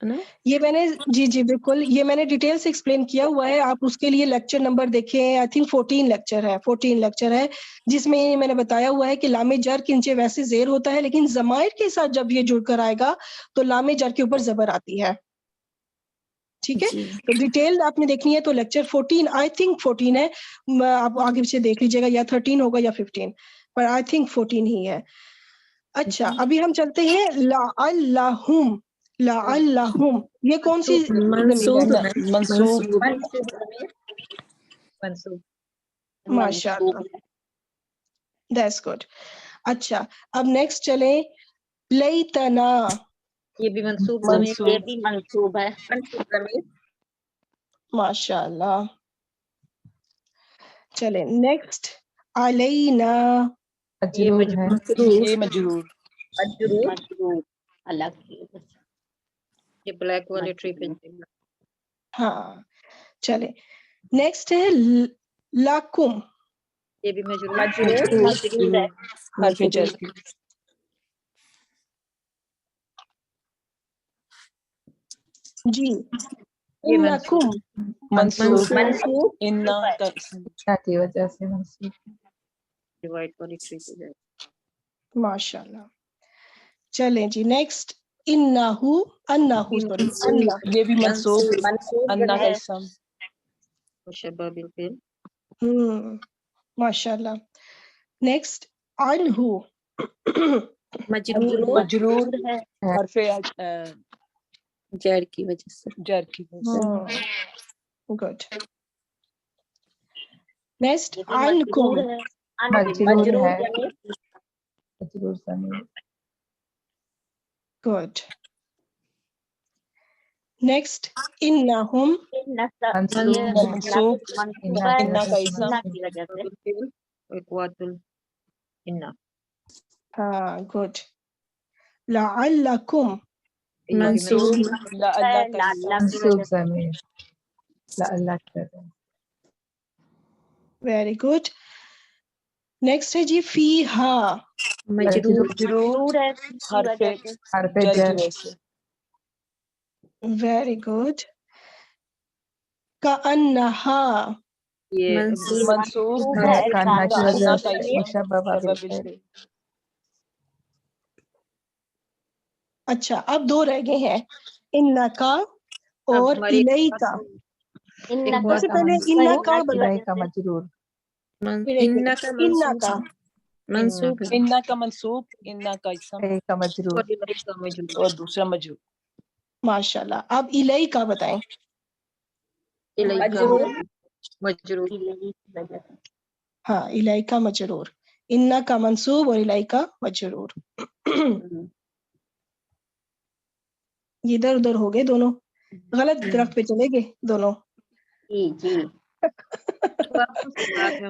نا. یہ میں نے جی بالکل یہ میں نے ڈیٹیل سے ایکسپلین کیا ہوا ہے, آپ اس کے لیے لیکچر نمبر دیکھیں, آئی تھنک 14 لیکچر ہے جس میں میں نے بتایا ہوا ہے کہ لام جر کے نیچے ویسے زیر ہوتا ہے, لیکن ضمائر کے ساتھ جب یہ جڑ کر آئے گا تو لام جر کے اوپر زبر آتی ہے, ٹھیک ہے؟ جی تو ڈیٹیل آپ نے دیکھنی ہے تو لیکچر 14 آئی تھنک 14 ہے, آپ آگے پیچھے دیکھ لیجیے گا, یا 13 ہوگا یا 15, پر آئی تھنک 14 ہی ہے. اچھا ابھی ہم چلتے ہیں لعلہم. لعلہم یہ کون سی ضمیر منصوب ہے؟ ہے. منصوب. منصوب ضمیر. منصوب. ماشاء منصوب اللہ, ہے. That's good. اچھا اب نیکسٹ چلیں, لیتنا. یہ بھی منصوب ضمیر. منصوب. یہ بھی منصوب ہے. منصوب ضمیر. ماشاء اللہ. چلیں نیکسٹ علینا. یہ مجرور ہے. مجرور. یہ مجرور. مجرور. مجرور الگ کی وجہ سے. یہ بلیک والے ٹری پہ. ہاں چلیں نیکسٹ ہے لاکم. یہ بھی مجرور. مجرور ہے. حرف جر. جی یہ منصوب. انکم. منصوب. منصوب انا کا اسم. کی وجہ سے منصوب. یہ وائٹ والی ٹری پہ جائے. ماشاء اللہ. چلیں جی نیکسٹ انہو. انہو سوری انہو. یہ بھی منصوب. منصوب انا کا ضمیر. اسم. مشبہ بالفعل. ماشاء اللہ. نیکسٹ عنہو. مجرور مجرور. ہے. حرف جر کی وجہ سے. جر کی وجہ سے. گڈ. نیکسٹ یہ بھی عنکم. مجرور ہے. مجرور ہے. ضمیر. مجرور ضمیر. گڈ. نیکسٹ انہم. منصوب یہ ہے. منصوب. منصوب ہے. انا کا اسم. انا کی وجہ سے. بالفعل. اور قوت انا. ہاں گڈ. لعلکم. منصوب. لا اللہ کا اسم. اللہ کی منصوب وجہ سے. ضمیر. اللہ کی وجہ سے. Very good. نیکسٹ ہے جی فی ہا. مجرور. مجرور. ہے کی حرف وجہ سے. حرف جر کی جر. وجہ سے. Very good. کأنہا. یہ منصوب. منصوب. ہے. کانہا کی کانہا وجہ انا سے کا اسم. مشبہ بالفعل. بالفعل. اچھا اب 2 رہ گئے ہیں, انکا اور ہماری الیکا. انکا سب سے پہلے انکا کی بتائیں. وجہ کا سے. مجرور. انہ کا منصوب. انکا. منصوب ہے. انا کا منصوب. انا کا اسم. کا مجرور. اور دوسرا مجرور. ماشاء اللہ. اب الیکا بتائیں. مجرور. مجرور. کی وجہ سے. ہاں الیکا مجرور. انکا منصوب اور الیکا مجرور. یہ ادھر ادھر ہو گئے دونوں, غلط درخت پہ چلے گئے دونوں. جی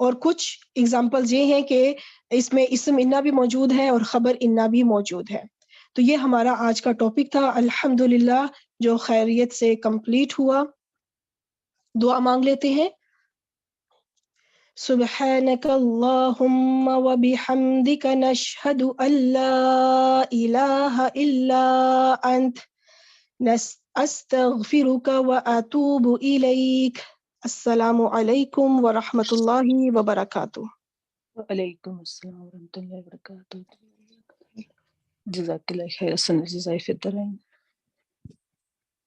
اور کچھ ایگزامپلز یہ ہیں کہ اس میں اسم انا بھی موجود ہے اور خبر انا بھی موجود ہے. تو یہ ہمارا آج کا ٹاپک تھا الحمدللہ جو خیریت سے کمپلیٹ ہوا. دعا مانگ لیتے ہیں. سبحانك اللهم وبحمدك نشهد أن لا إله إلا أنت أستغفرك وأتوب إليك. السلام علیکم ورحمۃ اللہ وبرکاتہ. وعلیکم السلام ورحمۃ اللہ وبرکاتہ. جزاک اللہ خیر. جزائے فی الدارین.